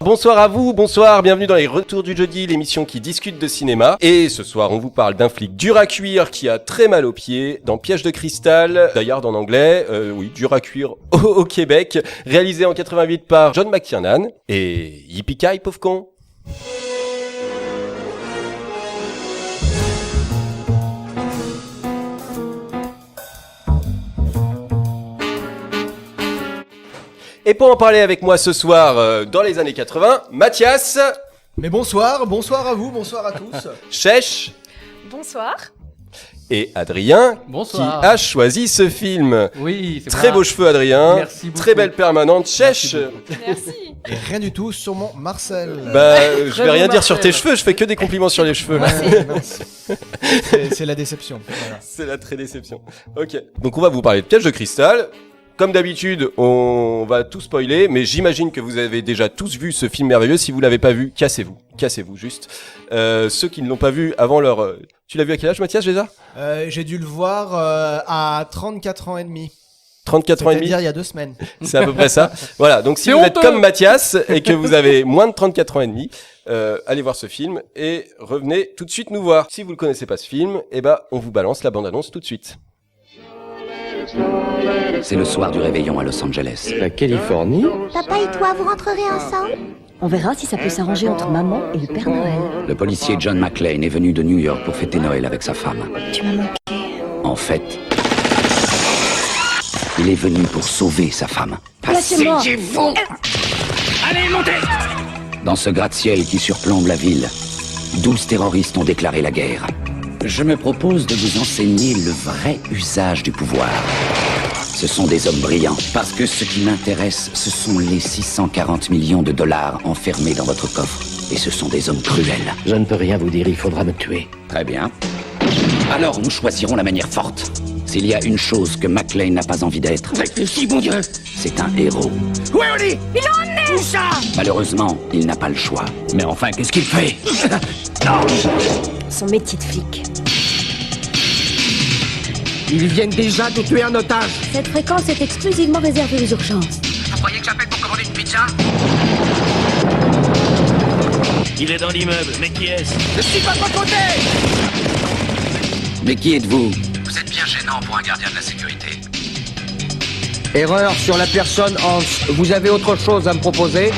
Bonsoir à vous, bonsoir, bienvenue dans les Retours du Jeudi, l'émission qui discute de cinéma. Et ce soir, on vous parle d'un flic dur à cuire qui a très mal aux pieds, dans Piège de cristal, d'ailleurs en anglais, dur à cuire au Québec, réalisé en 88 par John McTiernan. Et yippee-ki, pauvre con. Et pour en parler avec moi ce soir, dans les années 80, Mathias. Mais bonsoir à vous, bonsoir à tous. Chèche. Bonsoir. Et Adrien, bonsoir. Qui a choisi ce film. Oui, c'est très beaux cheveux, Adrien. Merci beaucoup. Très belle permanente. Chèche. Merci. Et rien du tout sur mon Marcel. Je vais rien dire sur tes cheveux, je fais que des compliments sur les cheveux. C'est la déception. Voilà. C'est la très déception. Ok. Donc on va vous parler de Piège de cristal. Comme d'habitude, on va tout spoiler, mais j'imagine que vous avez déjà tous vu ce film merveilleux. Si vous l'avez pas vu, cassez-vous juste. Ceux qui ne l'ont pas vu avant leur... Tu l'as vu à quel âge, Mathias, déjà ? J'ai dû le voir à 34 ans et demi. 34 ans et demi. C'est-à-dire il y a 2 semaines. C'est à peu près ça. Voilà, donc si c'est vous honteux. êtes comme Mathias et que vous avez moins de 34 ans et demi, allez voir ce film et revenez tout de suite nous voir. Si vous ne connaissez pas ce film, on vous balance la bande-annonce tout de suite. C'est le soir du réveillon à Los Angeles. La Californie. Papa et toi, vous rentrerez ensemble? On verra si ça peut s'arranger entre maman et le Père Noël. Le policier John McClane est venu de New York pour fêter Noël avec sa femme. Tu m'as manqué. En fait, il est venu pour sauver sa femme. Lâchez-moi. C'est faux. Allez, montez. Dans ce gratte-ciel qui surplombe la ville, 12 terroristes ont déclaré la guerre. Je me propose de vous enseigner le vrai usage du pouvoir. Ce sont des hommes brillants, parce que ce qui m'intéresse, ce sont les 640 millions de dollars enfermés dans votre coffre. Et ce sont des hommes cruels. Je ne peux rien vous dire, il faudra me tuer. Très bien. Alors nous choisirons la manière forte. S'il y a une chose que McClane n'a pas envie d'être... Réfléchis, mon Dieu. C'est un héros. Où est Oli? Il en est. Où ça? Malheureusement, il n'a pas le choix. Mais enfin, qu'est-ce qu'il fait? Son métier de flic. Ils viennent déjà de tuer un otage. Cette fréquence est exclusivement réservée aux urgences. Vous croyez que j'appelle pour commander une pizza? Il est dans l'immeuble, mais qui est-ce? Je suis pas de votre côté. Mais qui êtes-vous? Vous êtes bien gênant pour un gardien de la sécurité. Erreur sur la personne Hans. Vous avez autre chose à me proposer?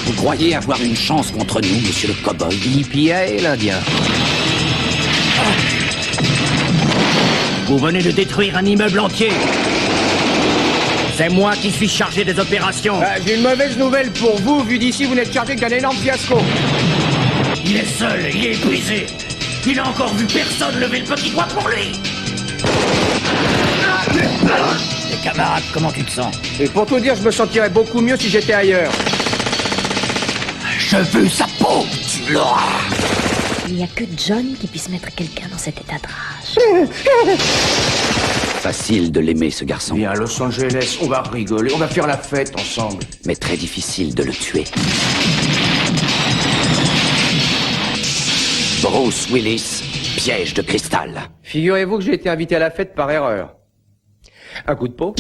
Vous croyez avoir une chance contre nous, monsieur le cow-boy? EPA et l'Indien. Vous venez de détruire un immeuble entier. C'est moi qui suis chargé des opérations. J'ai une mauvaise nouvelle pour vous. Vu d'ici, vous n'êtes chargé qu'un énorme fiasco. Il est seul, il est épuisé. Il a encore vu personne lever le petit doigt pour lui. Les camarades, comment tu te sens? Et pour tout dire, je me sentirais beaucoup mieux si j'étais ailleurs. Je veux sa peau, tu l'auras. Il n'y a que John qui puisse mettre quelqu'un dans cet état de rage. Facile de l'aimer, ce garçon. Viens à Los Angeles, on va rigoler, on va faire la fête ensemble. Mais très difficile de le tuer. Bruce Willis, Piège de cristal. Figurez-vous que j'ai été invité à la fête par erreur. Un coup de peau?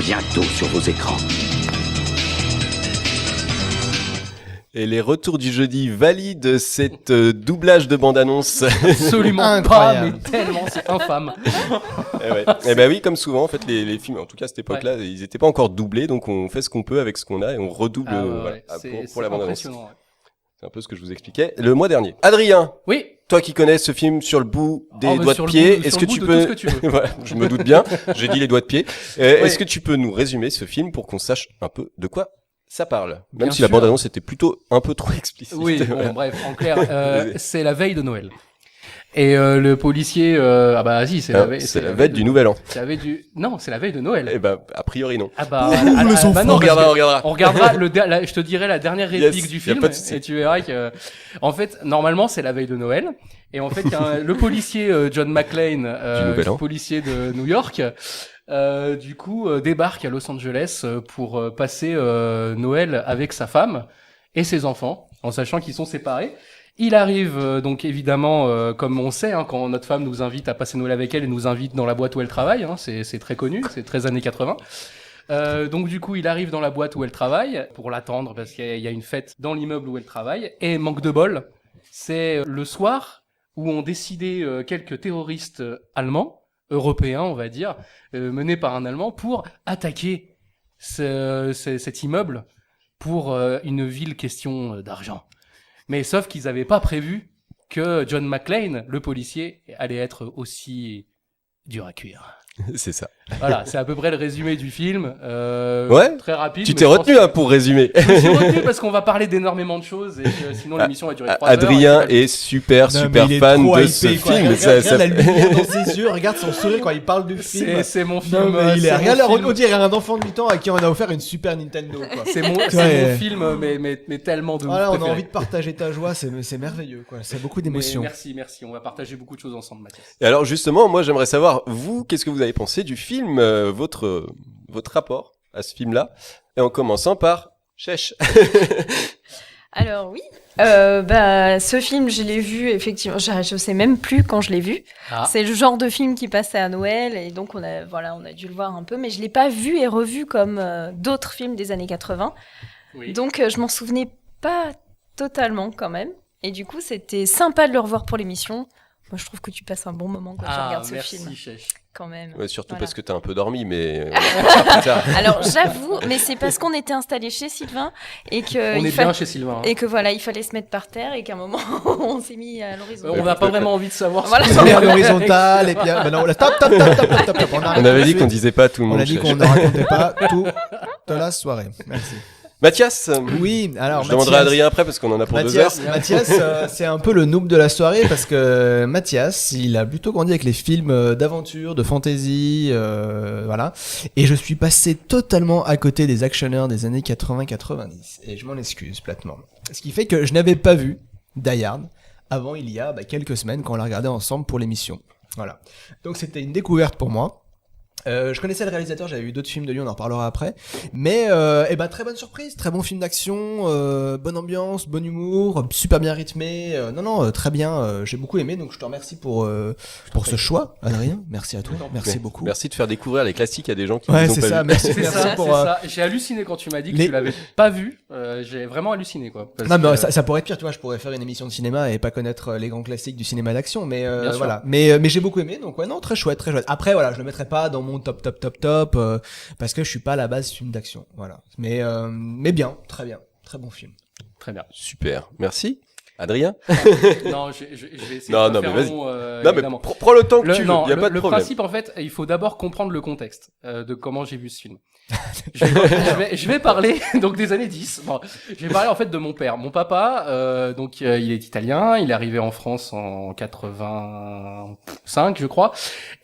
Bientôt sur vos écrans. Et les Retours du Jeudi valident cette doublage de bande-annonce. Absolument Incroyable. pas, mais tellement, c'est infâme. Et ben oui, comme souvent, en fait, les films, en tout cas à cette époque-là, ils n'étaient pas encore doublés, donc on fait ce qu'on peut avec ce qu'on a et on redouble pour la bande-annonce. Impressionnant. Ouais. C'est un peu ce que je vous expliquais le mois dernier. Adrien, Oui. toi qui connais ce film sur le bout des doigts de sur le pied, bout- est-ce sur que le bout tu de peux... tout ce que tu veux. Voilà, je me doute bien, j'ai dit les doigts de pied. Est-ce que tu peux nous résumer ce film pour qu'on sache un peu de quoi ça parle? Même Bien si la sûr. bande-annonce était plutôt un peu trop explicite. Oui, Voilà. bon, bref, en clair, c'est la veille de Noël. Et le policier, c'est la veille. C'est la veille du Nouvel An. C'est la veille du. Non, c'est la veille de Noël. Eh ben, a priori non. Ah bah, On regardera. On regardera je te dirai la dernière réplique Yes, du y a film pas de souci. et tu verras que, en fait, normalement, c'est la veille de Noël. Et en fait, il y a le policier John McClane, Nouvel An. policier de New York, débarque à Los Angeles pour passer Noël avec sa femme et ses enfants, en sachant qu'ils sont séparés. Il arrive donc évidemment, comme on sait, quand notre femme nous invite à passer Noël avec elle et nous invite dans la boîte où elle travaille, c'est très connu, c'est très années 80. Donc du coup, il arrive dans la boîte où elle travaille pour l'attendre parce qu'il y a une fête dans l'immeuble où elle travaille. Et manque de bol, c'est le soir où ont décidé quelques terroristes allemands, européens on va dire, menés par un Allemand pour attaquer cet immeuble pour une vile question d'argent. Mais sauf qu'ils n'avaient pas prévu que John McClane, le policier, allait être aussi dur à cuire. C'est ça. Voilà, c'est à peu près le résumé du film. Ouais. Très rapide. Tu mais t'es je pense retenu que- pour résumer. Je me suis retenu parce qu'on va parler d'énormément de choses et que sinon l'émission va durer 3 heures. Adrien et est super Non, mais il est fan trop de hypé, ce quoi. film. Regarde la lumière dans ses yeux, regarde son sourire quand il parle du film. c'est mon film. Non, mais il est c'est mon regarde, film. on dirait un enfant de 8 ans à qui on a offert une Super Nintendo, quoi. C'est mon Ouais. film, mais tellement de ouf Voilà, on a préféré. envie de partager ta joie, c'est merveilleux, quoi. C'est beaucoup d'émotions. Mais merci. On va partager beaucoup de choses ensemble, Mathias. Et alors justement, moi j'aimerais savoir, vous, qu'est-ce que vous avez pensé du film, votre rapport à ce film-là, et en commençant par Chèche. Alors oui, ce film, je l'ai vu effectivement. Je sais même plus quand je l'ai vu. Ah. C'est le genre de film qui passait à Noël et donc on a dû le voir un peu, mais je l'ai pas vu et revu comme d'autres films des années 80. Oui. Donc je m'en souvenais pas totalement quand même. Et du coup, c'était sympa de le revoir pour l'émission. Moi, je trouve que tu passes un bon moment quand tu regardes ce merci, film, Chèche. quand même. Ouais, surtout Voilà. parce que t'as un peu dormi, mais on en parlera plus tard. Alors j'avoue, mais c'est parce qu'on était installés chez Sylvain et que On est bien chez Sylvain. Hein. et que voilà, il fallait se mettre par terre et qu'à un moment on s'est mis à l'horizon. On n'a pas vraiment envie de savoir. Voilà. On est à l'horizontale et puis bah non, là, stop. On On avait dit qu'on disait pas tout le On monde. a dit Chèche. qu'on ne racontait pas tout de la soirée. Merci. Mathias, Oui, alors je demanderai à Adrien après parce qu'on en a pour 2 heures. Mathias, c'est un peu le noob de la soirée parce que Mathias, il a plutôt grandi avec les films d'aventure, de fantasy, voilà. Et je suis passé totalement à côté des actionneurs des années 80-90. Et je m'en excuse platement. Ce qui fait que je n'avais pas vu Die Hard avant il y a quelques semaines quand on l'a regardé ensemble pour l'émission. Voilà. Donc c'était une découverte pour moi. Je connaissais le réalisateur, j'avais vu d'autres films de lui, on en reparlera après. Mais très bonne surprise, très bon film d'action, bonne ambiance, bon humour, super bien rythmé. Très bien. J'ai beaucoup aimé, donc je te remercie pour ce choix, Adrien. Merci à toi, merci beaucoup. Merci de faire découvrir les classiques à des gens qui Ouais, les ont c'est pas ça. vus. Merci, C'est merci ça, pour. c'est ça. J'ai halluciné quand tu m'as dit que les- tu l'avais pas vu. J'ai vraiment halluciné, quoi. Parce Non, mais que- ça pourrait être pire, tu vois. Je pourrais faire une émission de cinéma et pas connaître les grands classiques du cinéma d'action, mais Bien sûr. voilà. Mais j'ai beaucoup aimé, donc ouais, non, très chouette, très chouette. Après, voilà, je le mettrai pas dans mon top parce que je suis pas à la base film d'action, voilà. Mais bien, très bon film. Très bien. Super, merci. Adrien. Non, je vais essayer Non, de non, faire mais vas-y. long, Non mais évidemment. prends le temps que tu veux, Non, y a pas de le problème. principe, en fait, il faut d'abord comprendre le contexte de comment j'ai vu ce film. je vais parler donc des années 10. Bon, je vais parler en fait de mon père. Mon papa, il est italien. Il est arrivé en France en 85, je crois.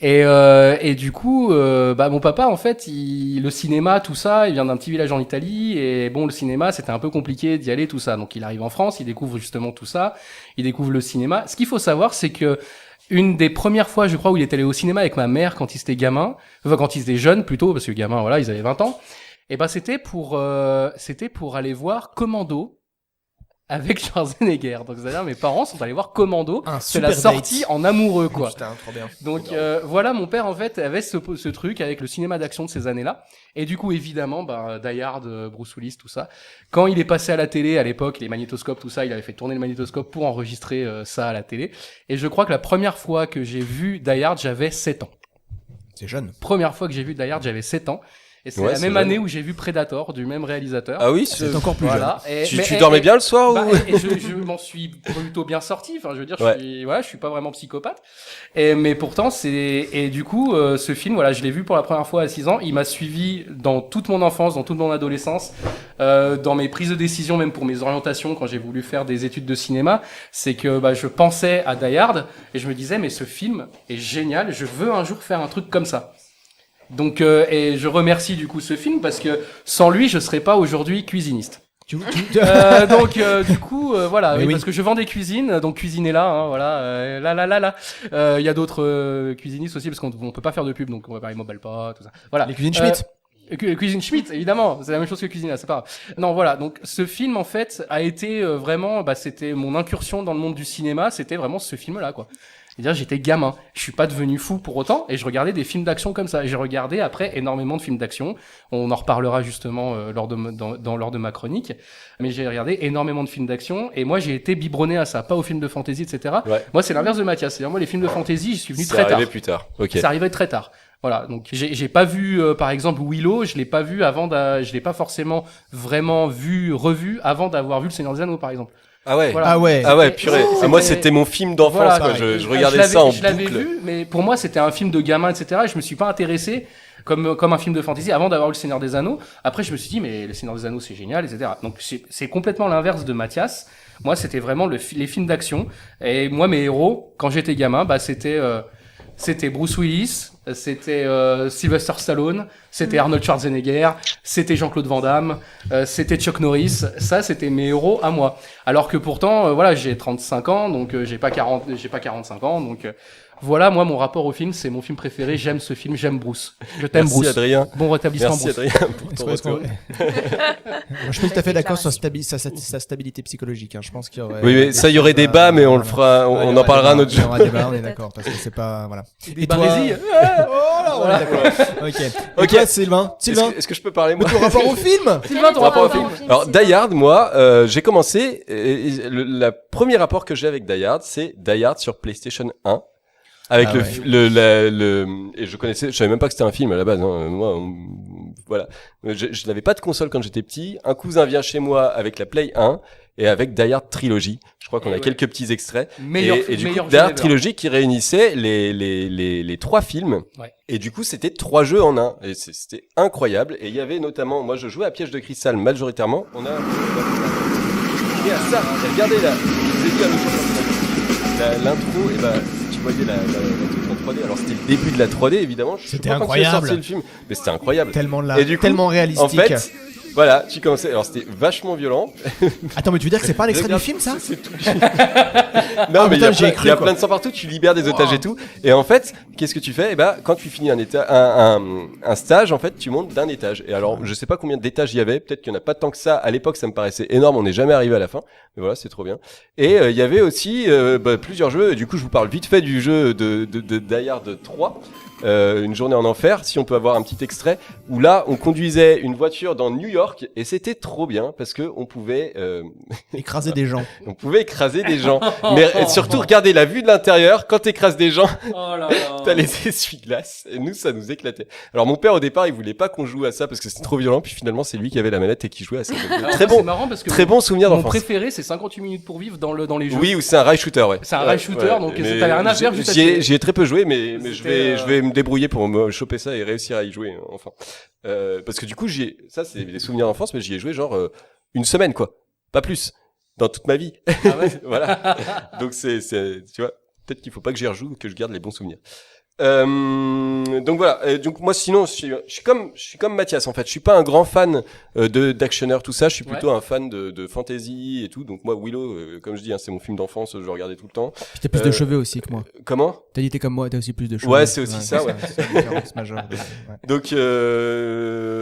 Et du coup, mon papa, en fait, le cinéma, tout ça, il vient d'un petit village en Italie. Et bon, le cinéma, c'était un peu compliqué d'y aller, tout ça. Donc, il arrive en France, il découvre justement tout ça. Il découvre le cinéma. Ce qu'il faut savoir, c'est que une des premières fois, je crois, où il est allé au cinéma avec ma mère quand il était gamin, enfin quand il était jeune plutôt, parce que gamin, voilà, ils avaient 20 ans, et c'était pour aller voir Commando avec Schwarzenegger. Donc c'est-à-dire mes parents sont allés voir Commando, c'est la super sortie date. en amoureux, quoi. Putain, trop bien. Donc voilà, mon père en fait avait ce truc avec le cinéma d'action de ces années-là. Et du coup évidemment, Die Hard, Bruce Willis, tout ça. Quand il est passé à la télé à l'époque, les magnétoscopes, tout ça, il avait fait tourner le magnétoscope pour enregistrer ça à la télé. Et je crois que la première fois que j'ai vu Die Hard, j'avais 7 ans. C'est jeune. Première fois que j'ai vu Die Hard, j'avais 7 ans. Et c'est Ouais, la c'est même jeune. année où j'ai vu Predator du même réalisateur. Ah oui, C'est encore plus Voilà. Et- tu, mais- tu et- dormais et- bien le soir ou et je m'en suis plutôt bien sorti. Enfin, je veux dire, Ouais. je suis pas vraiment psychopathe. Mais pourtant, et du coup, ce film, voilà, je l'ai vu pour la première fois à 6 ans. Il m'a suivi dans toute mon enfance, dans toute mon adolescence, dans mes prises de décision, même pour mes orientations quand j'ai voulu faire des études de cinéma. C'est que, je pensais à Die Hard et je me disais, mais ce film est génial. Je veux un jour faire un truc comme ça. Donc, et je remercie du coup ce film parce que sans lui, je serais pas aujourd'hui cuisiniste. Du coup, voilà, Mais oui. parce que je vends des cuisines, donc cuisinez-là, hein, voilà, là. Il y a d'autres cuisinistes aussi parce qu'on peut pas faire de pub, donc on va parler mobile pas, tout ça. Voilà. Les cuisines Schmitt. Cuisine Schmitt, évidemment, c'est la même chose que Cuisine, c'est pas grave. Non, voilà, donc ce film en fait a été vraiment, c'était mon incursion dans le monde du cinéma, c'était vraiment ce film-là, quoi. C'est-à-dire, j'étais gamin. Je suis pas devenu fou pour autant, et je regardais des films d'action comme ça. J'ai regardé après énormément de films d'action. On en reparlera justement lors de ma chronique. Mais j'ai regardé énormément de films d'action, et moi j'ai été biberonné à ça, pas aux films de fantasy, etc. Ouais. Moi, c'est l'inverse de Mathias. C'est-à-dire, moi, les films de fantasy, j'y suis venu C'est très tard. arrivé plus tard. Ok. Ça arrivait très tard. Voilà, donc j'ai pas vu par exemple Willow, je l'ai pas vu je l'ai pas forcément vraiment revu avant d'avoir vu Le Seigneur des Anneaux par exemple. Ah ouais. Voilà. Ah ouais. Ah ouais, purée. C'était- Moi, c'était mon film d'enfance. Voilà, quoi. pareil. Je regardais ça en Je l'avais boucle. vu, mais pour moi c'était un film de gamin, etc. Et je me suis pas intéressé comme un film de fantasy avant d'avoir eu Le Seigneur des Anneaux. Après, je me suis dit mais Le Seigneur des Anneaux c'est génial, etc. Donc c'est complètement l'inverse de Mathias. Moi, c'était vraiment les films d'action. Et moi, mes héros, quand j'étais gamin, bah c'était Bruce Willis, c'était Sylvester Stallone, c'était Arnold Schwarzenegger, c'était Jean-Claude Van Damme, c'était Chuck Norris. Ça, c'était mes héros à moi. Alors que pourtant, voilà, j'ai 35 ans, donc j'ai pas 45 ans, donc voilà, moi, mon rapport au film, c'est mon film préféré. J'aime ce film, j'aime Bruce. Je t'aime, Merci Bruce. Adrien. Bon rétablissement, Merci Bruce. Adrien pour ton Est-ce qu'on- retour. Moi, je suis tout à fait d'accord sur sa stabilité psychologique. Hein. Je pense qu'il y aurait. Oui, mais ça, il y aurait débat, mais on le fera, Ouais, il y on aura en parlera un débat, autre il y jour. aura débat, on est d'accord, parce que c'est pas voilà. Des barésies. Oh là, on est d'accord. Ok. Et Ok. toi, Sylvain, Est-ce que je peux parler, moi? ton rapport au film. Sylvain, ton rapport au film. Alors, Die Hard, moi, j'ai commencé, le premier rapport que j'ai avec Die Hard, c'est Die Hard sur PlayStation 1. Avec Ah le, ouais. fi- le, et je savais même pas que c'était un film à la base, hein. Moi, voilà. Je n'avais pas de console quand j'étais petit. Un cousin vient chez moi avec la Play 1 et avec Die Hard Trilogy. Je crois qu'on Et a ouais. quelques petits extraits. Meilleur et du coup, meilleur Die Hard jeu ever. Trilogy qui réunissait les trois films. Ouais. Et du coup, c'était 3 jeux en un. Et c'était incroyable. Et il y avait notamment, moi, je jouais à Piège de Cristal majoritairement. On a, et à ça, et regardez là, je vous ai dit à l'autre fois, l'intro, et ben, si tu voyais la truc en 3D, alors c'était le début de la 3D, évidemment. Je sais C'était pas quand incroyable. il a sorti le film, mais c'était incroyable. Tellement Et du coup, tellement réalistique. En fait, voilà, tu commençais, alors c'était vachement violent. Attends, mais tu veux dire que c'est pas un extrait du Regarde, film, ça? c'est tout. Non, mais il y putain, a j'y ai plein, cru, il y a quoi. plein de sang partout, tu libères des otages et tout. Et en fait, qu'est-ce que tu fais? Eh ben, quand tu finis un stage, en fait, tu montes d'un étage. Et alors, je sais pas combien d'étages il y avait, peut-être qu'il y en a pas tant que ça. À l'époque, ça me paraissait énorme, on n'est jamais arrivé à la fin. Mais voilà, c'est trop bien. Et il y avait aussi plusieurs jeux. Et du coup, je vous parle vite fait du jeu de Die Hard 3. Une journée en enfer, si on peut avoir un petit extrait, où là, on conduisait une voiture dans New York, et c'était trop bien, parce que on pouvait Écraser des gens. écraser des gens. Mais surtout, regardez la vue de l'intérieur, quand t'écrases des gens, Oh là là. t'as les essuie-glaces, et nous, ça nous éclatait. Alors, mon père, au départ, il voulait pas qu'on joue à ça, parce que c'était trop violent, puis finalement, c'est lui qui avait la manette et qui jouait à ça. Donc, Alors, très moi, bon, C'est marrant parce que très bon souvenir mon d'enfance. préféré, c'est 58 minutes pour vivre dans les jeux. Oui, ou c'est un rail shooter, ouais. C'est un rail shooter, donc mais t'avais rien à faire, juste à tirer. J'y ai très peu joué, mais C'était, je vais me débrouiller pour me choper ça et réussir à y jouer, enfin. Parce que du coup, ça, c'est des souvenirs d'enfance, mais j'y ai joué genre une semaine, quoi. Pas plus. Dans toute ma vie. Ah ouais. Voilà. Donc tu vois, peut-être qu'il faut pas que j'y rejoue, que je garde les bons souvenirs. Donc voilà. Et donc moi, sinon, je suis comme Mathias en fait. Je suis pas un grand fan d'actionneur tout ça. Je suis plutôt un fan de fantasy et tout. Donc moi, Willow, comme je dis, hein, c'est mon film d'enfance. Je le regardais tout le temps. Puis t'as plus de cheveux aussi que moi. Comment? T'as dit t'es comme moi, t'as aussi plus de cheveux. Ouais, c'est aussi ça, ouais. C'est une différence majeure. Ouais. Donc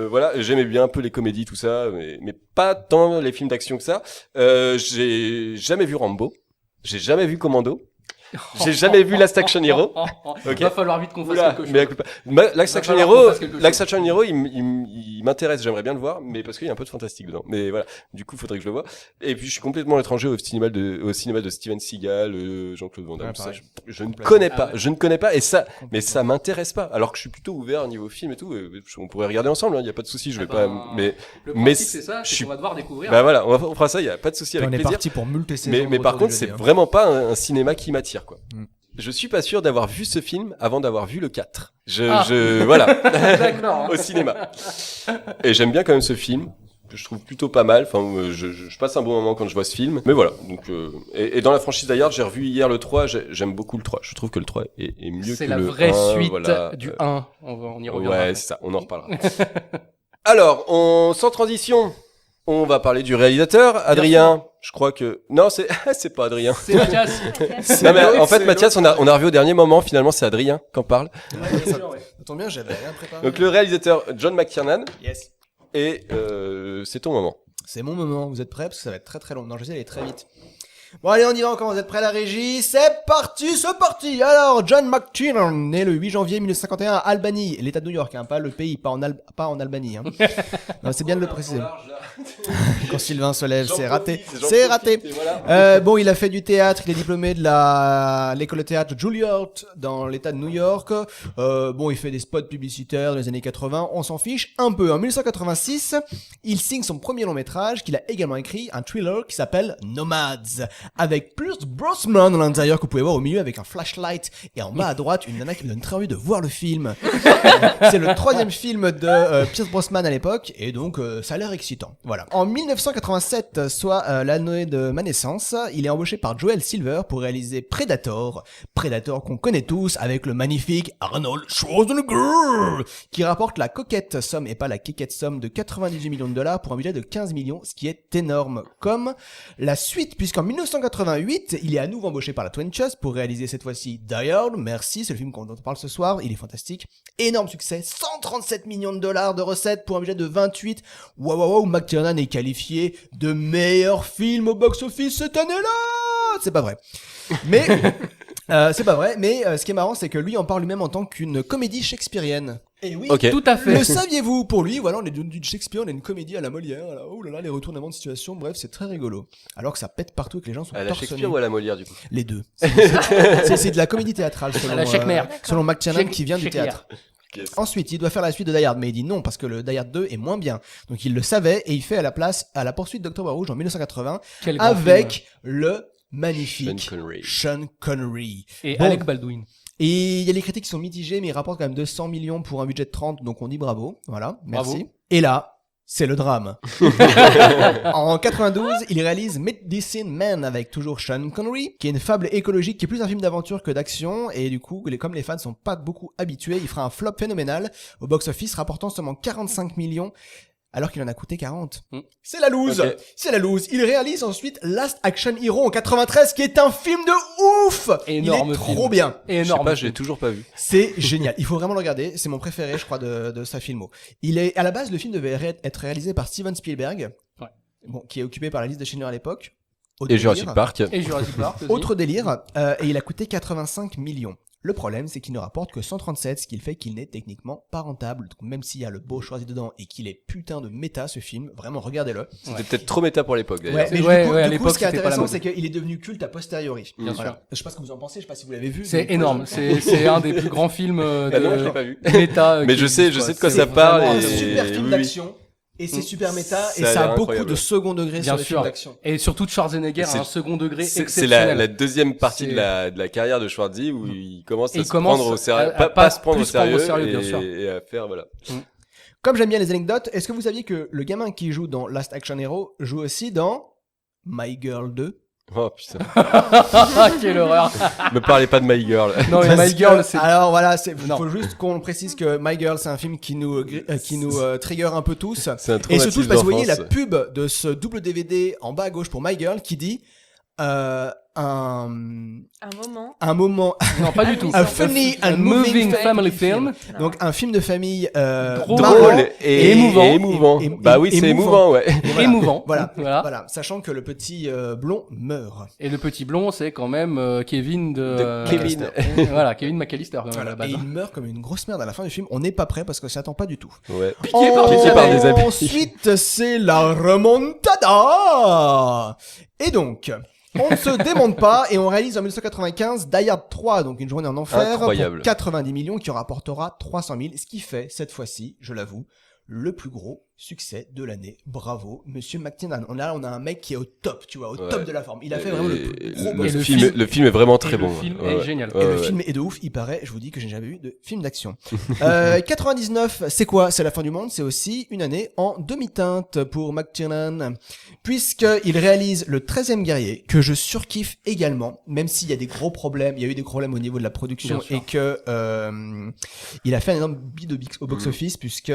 voilà, j'aimais bien un peu les comédies, tout ça, mais pas tant les films d'action que ça. J'ai jamais vu Rambo. J'ai jamais vu Commando. J'ai jamais vu Last Action Hero. Ok. Va falloir vite qu'on fasse Oula, quelque chose. mais écoute, Last Action falloir qu'on Hero, fasse quelque chose. Last Action Hero, il m'intéresse, j'aimerais bien le voir, mais parce qu'il y a un peu de fantastique dedans. Mais voilà, du coup, faudrait que je le voie. Et puis, je suis complètement étranger au cinéma de Steven Seagal, Jean-Claude Van Damme, Ouais, tout ça. pareil. Je ne connais pas, Ah ouais. je ne connais pas, et ça, mais ça m'intéresse pas. Alors que je suis plutôt ouvert au niveau film et tout. On pourrait regarder ensemble, il y a pas de souci, je vais Ah pas, ben, mais Le mais principe, c'est ça, je c'est suis- qu'on va devoir découvrir. bah voilà, on fera ça, il y a pas de souci avec On est plaisir. parti pour multi saisons. Mais de par Retour contre, du c'est Jeudi, hein. vraiment pas un cinéma qui m'attire, quoi. Je suis pas sûr d'avoir vu ce film avant d'avoir vu le 4. Voilà. D'accord. Au cinéma. Et j'aime bien quand même ce film, que je trouve plutôt pas mal. Enfin, je passe un bon moment quand je vois ce film. Mais voilà. Donc, et dans la franchise Die Hard, j'ai revu hier le 3, j'aime beaucoup le 3. Je trouve que le 3 est mieux que le 1. C'est la vraie suite voilà. du 1. On y reviendra. Ouais, c'est ça, on en reparlera. Alors, sans transition, on va parler du réalisateur, Adrien. Je crois que... Non, c'est pas Adrien. C'est Mathias. Non, mais en fait, Mathias, on a revu au dernier moment, finalement, c'est Adrien qu'en parle. Ça tombe bien, j'avais rien préparé. Donc, le réalisateur, John McTiernan, Yes. et c'est ton moment. C'est mon moment. Vous êtes prêts? Parce que ça va être très très long. Non, je sais, aller très vite. Bon allez, on y va, vous êtes prêts à la régie? C'est parti. Alors, John McTiernan, né le 8 janvier 1951 à Albany, l'État de New York, hein, pas le pays, pas en Albanie. Hein. Non, c'est bien de le préciser. Quand Sylvain se lève, c'est raté. C'est raté. Voilà. Bon, il a fait du théâtre, il est diplômé de l'école de théâtre Juilliard dans l'État de New York. Bon, il fait des spots publicitaires dans les années 80, on s'en fiche un peu. En 1986, il signe son premier long métrage qu'il a également écrit, un thriller qui s'appelle Nomads, avec Pierce Brosnan à l'intérieur que vous pouvez voir au milieu avec un flashlight et en bas à droite une nana qui me donne très envie de voir le film. C'est le 3e film de Pierce Brosnan à l'époque et donc ça a l'air excitant. Voilà. En 1987, soit l'année de ma naissance, il est embauché par Joel Silver pour réaliser Predator qu'on connaît tous avec le magnifique Arnold Schwarzenegger qui rapporte la coquette somme et pas la kékette somme de 98 millions de dollars pour un budget de 15 millions, ce qui est énorme. Comme la suite, puisqu'en 1988, il est à nouveau embauché par la 20th pour réaliser cette fois-ci Die Hard. Merci, c'est le film dont on parle ce soir, il est fantastique. Énorme succès, 137 millions de dollars de recettes pour un budget de 28. Waouh, McTiernan est qualifié de meilleur film au box-office cette année-là. C'est pas vrai. Mais c'est pas vrai, mais ce qui est marrant, c'est que lui en parle lui-même en tant qu'une comédie shakespearienne. Et oui, Ok. Tout à fait. le saviez-vous? Pour lui, voilà, on est du Shakespeare, on est une comédie à la Molière, là, oh là là, les retournements de situation, bref, c'est très rigolo. Alors que ça pète partout et que les gens sont À la torse nu. Shakespeare ou à la Molière, du coup? Les deux. C'est de la comédie théâtrale selon, À la Shakespeare. selon McTiernan qui vient du Shakespeare. théâtre. Ensuite, il doit faire la suite de Die Hard, mais il dit non parce que le Die Hard 2 est moins bien. Donc il le savait et il fait à la poursuite d'Octobre Rouge en 1980 Quel grand avec le magnifique Sean Connery. Sean Connery. Et Bon. Alec Baldwin. Et il y a les critiques qui sont mitigées, mais il rapporte quand même 200 millions pour un budget de 30, donc on dit bravo. Voilà, merci. Bravo. Et là, c'est le drame. En 92, il réalise Medicine Man avec toujours Sean Connery, qui est une fable écologique qui est plus un film d'aventure que d'action, et du coup, comme les fans sont pas beaucoup habitués, il fera un flop phénoménal au box-office, rapportant seulement 45 millions. Alors qu'il en a coûté 40. C'est la loose. Ok. C'est la loose. Il réalise ensuite Last Action Hero en 93, qui est un film de ouf. Énorme Il est trop film. bien. Je sais Énorme. pas, je l'ai toujours pas vu. C'est génial. Il faut vraiment le regarder. C'est mon préféré, je crois, de sa filmo. À la base, le film devait être réalisé par Steven Spielberg. Ouais. Bon, qui est occupé par la liste de Schindler à l'époque. Et Jurassic Park. Et Jurassic Park aussi. Autre délire. Et il a coûté 85 millions. Le problème, c'est qu'il ne rapporte que 137, ce qui fait qu'il n'est techniquement pas rentable. Donc, même s'il y a le beau choisi dedans et qu'il est putain de méta, ce film, vraiment, regardez-le. C'était peut-être trop méta pour l'époque, d'ailleurs. Ouais, mais Ouais, du coup, ouais, à du coup, l'époque, ce qui est c'était pas la intéressant, mode. c'est qu'il est devenu culte a posteriori. Bien Voilà. sûr. Je sais pas ce que vous en pensez, je sais pas si vous l'avez vu. C'est donc, énorme. C'est un des plus grands films Ah non, je l'ai de pas vu. méta. Mais qui je sais existe, de quoi c'est ça parle. vraiment Et... un super film oui, oui. d'action. Et c'est super méta, et Ça a ça a l'air beaucoup incroyable. de second degré Bien sur les films sûr. d'action. Et surtout de Schwarzenegger C'est- à un second degré C'est exceptionnel. la deuxième partie C'est- de la carrière de Schwarzy où il commence Et à il se commence prendre au sérieux, à pas se prendre au plus prendre au sérieux, sérieux, bien sûr. et à faire, voilà. Comme j'aime bien les anecdotes, est-ce que vous saviez que le gamin qui joue dans Last Action Hero joue aussi dans My Girl 2? Oh putain. Ah, quelle horreur. Me parlez pas de My Girl. Non, mais Parce My Girl, que- c'est... Alors voilà, Non. faut juste qu'on précise que My Girl, c'est un film qui nous trigger un peu tous. C'est un Et traumatisme surtout parce que vous voyez la d'enfance. pub de ce double DVD en bas à gauche pour My Girl qui dit un moment, Non, pas du tout. A funny and moving family film. donc un film de famille Drôle marrant Drôle et émouvant. Et- Bah oui, c'est émouvant, ouais. et voilà. Émouvant. Voilà, Voilà. voilà, sachant que le petit blond meurt. Et le petit blond, c'est quand même Kevin de... Kevin. Voilà, Kevin McAllister, quand même, à la base. Et il meurt comme une grosse merde à la fin du film. On n'est pas prêt parce que ça attend pas du tout. Ouais. Piqué par des amis. Ensuite, c'est la remontada. Et donc, on ne se démonte pas et on réalise en 1995 Die Hard 3, donc une journée en enfer, Incroyable. pour 90 millions qui rapportera 300 000, ce qui fait cette fois-ci, je l'avoue, le plus gros succès de l'année. Bravo, monsieur McTiernan. On a un mec qui est au top, tu vois, au top de la forme. Il a fait vraiment le plus gros boss. Le film est vraiment très Et le bon. film Ouais, est ouais. génial. Ouais, Et le ouais. film est de ouf, il paraît, je vous dis que j'ai jamais vu de film d'action. 99, c'est quoi? C'est la fin du monde, c'est aussi une année en demi-teinte pour McTiernan, puisqu'il réalise le 13e guerrier, que je surkiffe également, même s'il y a des gros problèmes, il y a eu des problèmes au niveau de la production, Bien sûr. et que il a fait un énorme bid au box-office, puisque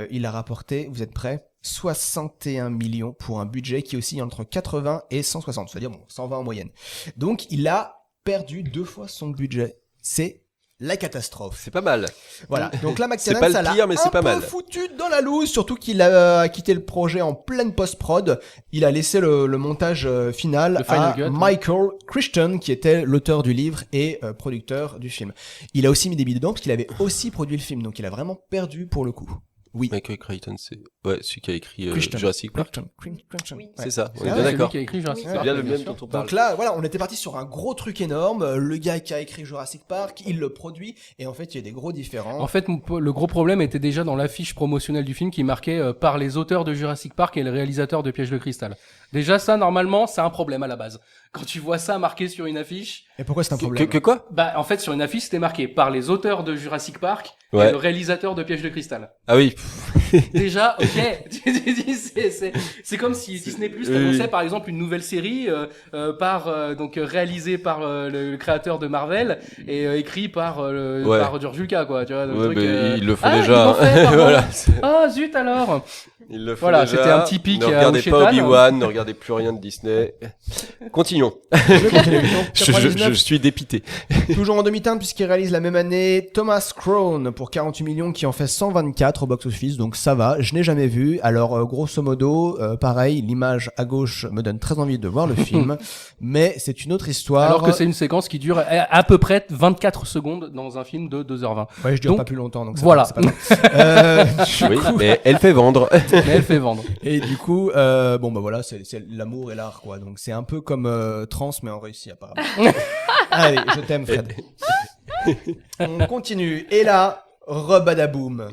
il a rapporté, vous êtes prêts? 61 millions pour un budget qui oscille entre 80 et 160, c'est-à-dire bon, 120 en moyenne. Donc il a perdu 2 fois son budget. C'est la catastrophe. C'est pas mal. Voilà. Donc là, C'est McTiernan, pas ça le l'a pire, mais c'est un pas peu mal. foutu dans la loose, surtout qu'il a quitté le projet en pleine post-prod. Il a laissé le montage final Le final à cut, Michael Crichton, qui était l'auteur du livre et producteur du film. Il a aussi mis des billes dedans parce qu'il avait aussi produit le film, donc il a vraiment perdu pour le coup. Oui. Michael Crichton, c'est celui qui a écrit Crichton. Jurassic Park. Crichton. Oui. C'est ça, on C'est est vrai, bien C'est lui d'accord. qui a écrit Jurassic C'est Park, bien le bien même sûr. dont on parle. Donc là, voilà, on était parti sur un gros truc énorme. Le gars qui a écrit Jurassic Park, il le produit, et en fait, il y a des gros différents. En fait, le gros problème était déjà dans l'affiche promotionnelle du film qui marquait par les auteurs de Jurassic Park et le réalisateur de Piège de cristal. Déjà, ça, normalement, c'est un problème à la base. Quand tu vois ça marqué sur une affiche, Et pourquoi c'est un problème Que quoi? bah, en fait, sur une affiche, c'était marqué par les auteurs de Jurassic Park Ouais. et le réalisateur de Piège de cristal. Ah oui. Déjà, ok, c'est comme si Disney Plus annonçait par exemple une nouvelle série réalisée par le créateur de Marvel et écrit par Ouais. par George Lucas, quoi. Tu vois, le Ouais, truc, mais ils le font ah, déjà. ils l'ont fait, pardon. Voilà. Ah zut alors. Ils le font Voilà, déjà. c'était un petit pic Ne à regardez Oshietan. pas Obi-Wan, ne regardez plus rien de Disney. Continuons. Je continue. Donc, Je 99, suis dépité. toujours en demi-teinte puisqu'il réalise la même année Thomas Crown pour 48 millions qui en fait 124 au box-office, donc ça va, je n'ai jamais vu. Alors grosso modo, pareil, l'image à gauche me donne très envie de voir le film, mais c'est une autre histoire. Alors que c'est une séquence qui dure à peu près 24 secondes dans un film de 2h20. Ouais, je dure Donc, pas plus longtemps, donc c'est voilà. pas grave. Oui, mais elle fait vendre. Mais elle fait vendre. Et du coup, bon bah voilà, c'est l'amour et l'art quoi. Donc c'est un peu comme Trans mais en Russie apparemment. Allez, je t'aime Fred. On continue. Et là, rebadaboom.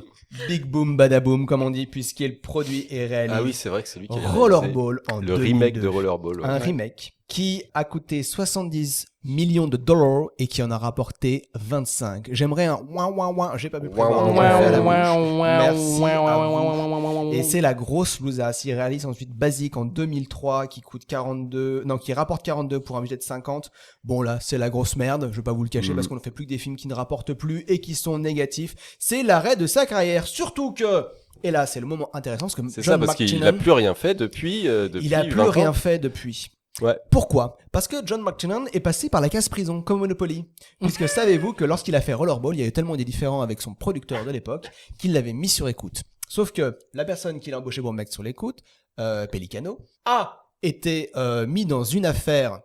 Big boom badaboom comme on dit puisqu'il produit et réalise Ah oui, c'est vrai que c'est lui qui a réalisé Rollerball en le 2002. remake de Rollerball. ouais. Un remake qui a coûté 70 millions de dollars et qui en a rapporté 25. J'aimerais un ouin ouin ouin, j'ai pas pu prévoir donc on le fait à la bouche. Merci à vous. Et c'est la grosse lousasse. Il réalise ensuite Basic en 2003 qui rapporte 42 pour un budget de 50. Bon là, c'est la grosse merde, je vais pas vous le cacher parce qu'on ne fait plus que des films qui ne rapportent plus et qui sont négatifs. C'est l'arrêt de sa carrière, surtout que et là, c'est le moment intéressant parce que C'est John ça, parce qu'il McTiernan, a plus rien fait depuis il a plus 20 ans. rien fait depuis. Ouais. Pourquoi ? Parce que John McTiernan est passé par la case prison, comme Monopoly. Puisque savez-vous que lorsqu'il a fait Rollerball, il y a eu tellement des différends avec son producteur de l'époque qu'il l'avait mis sur écoute. Sauf que la personne qui l'a embauché pour me mettre sur l'écoute, Pelicano, a été mis dans une affaire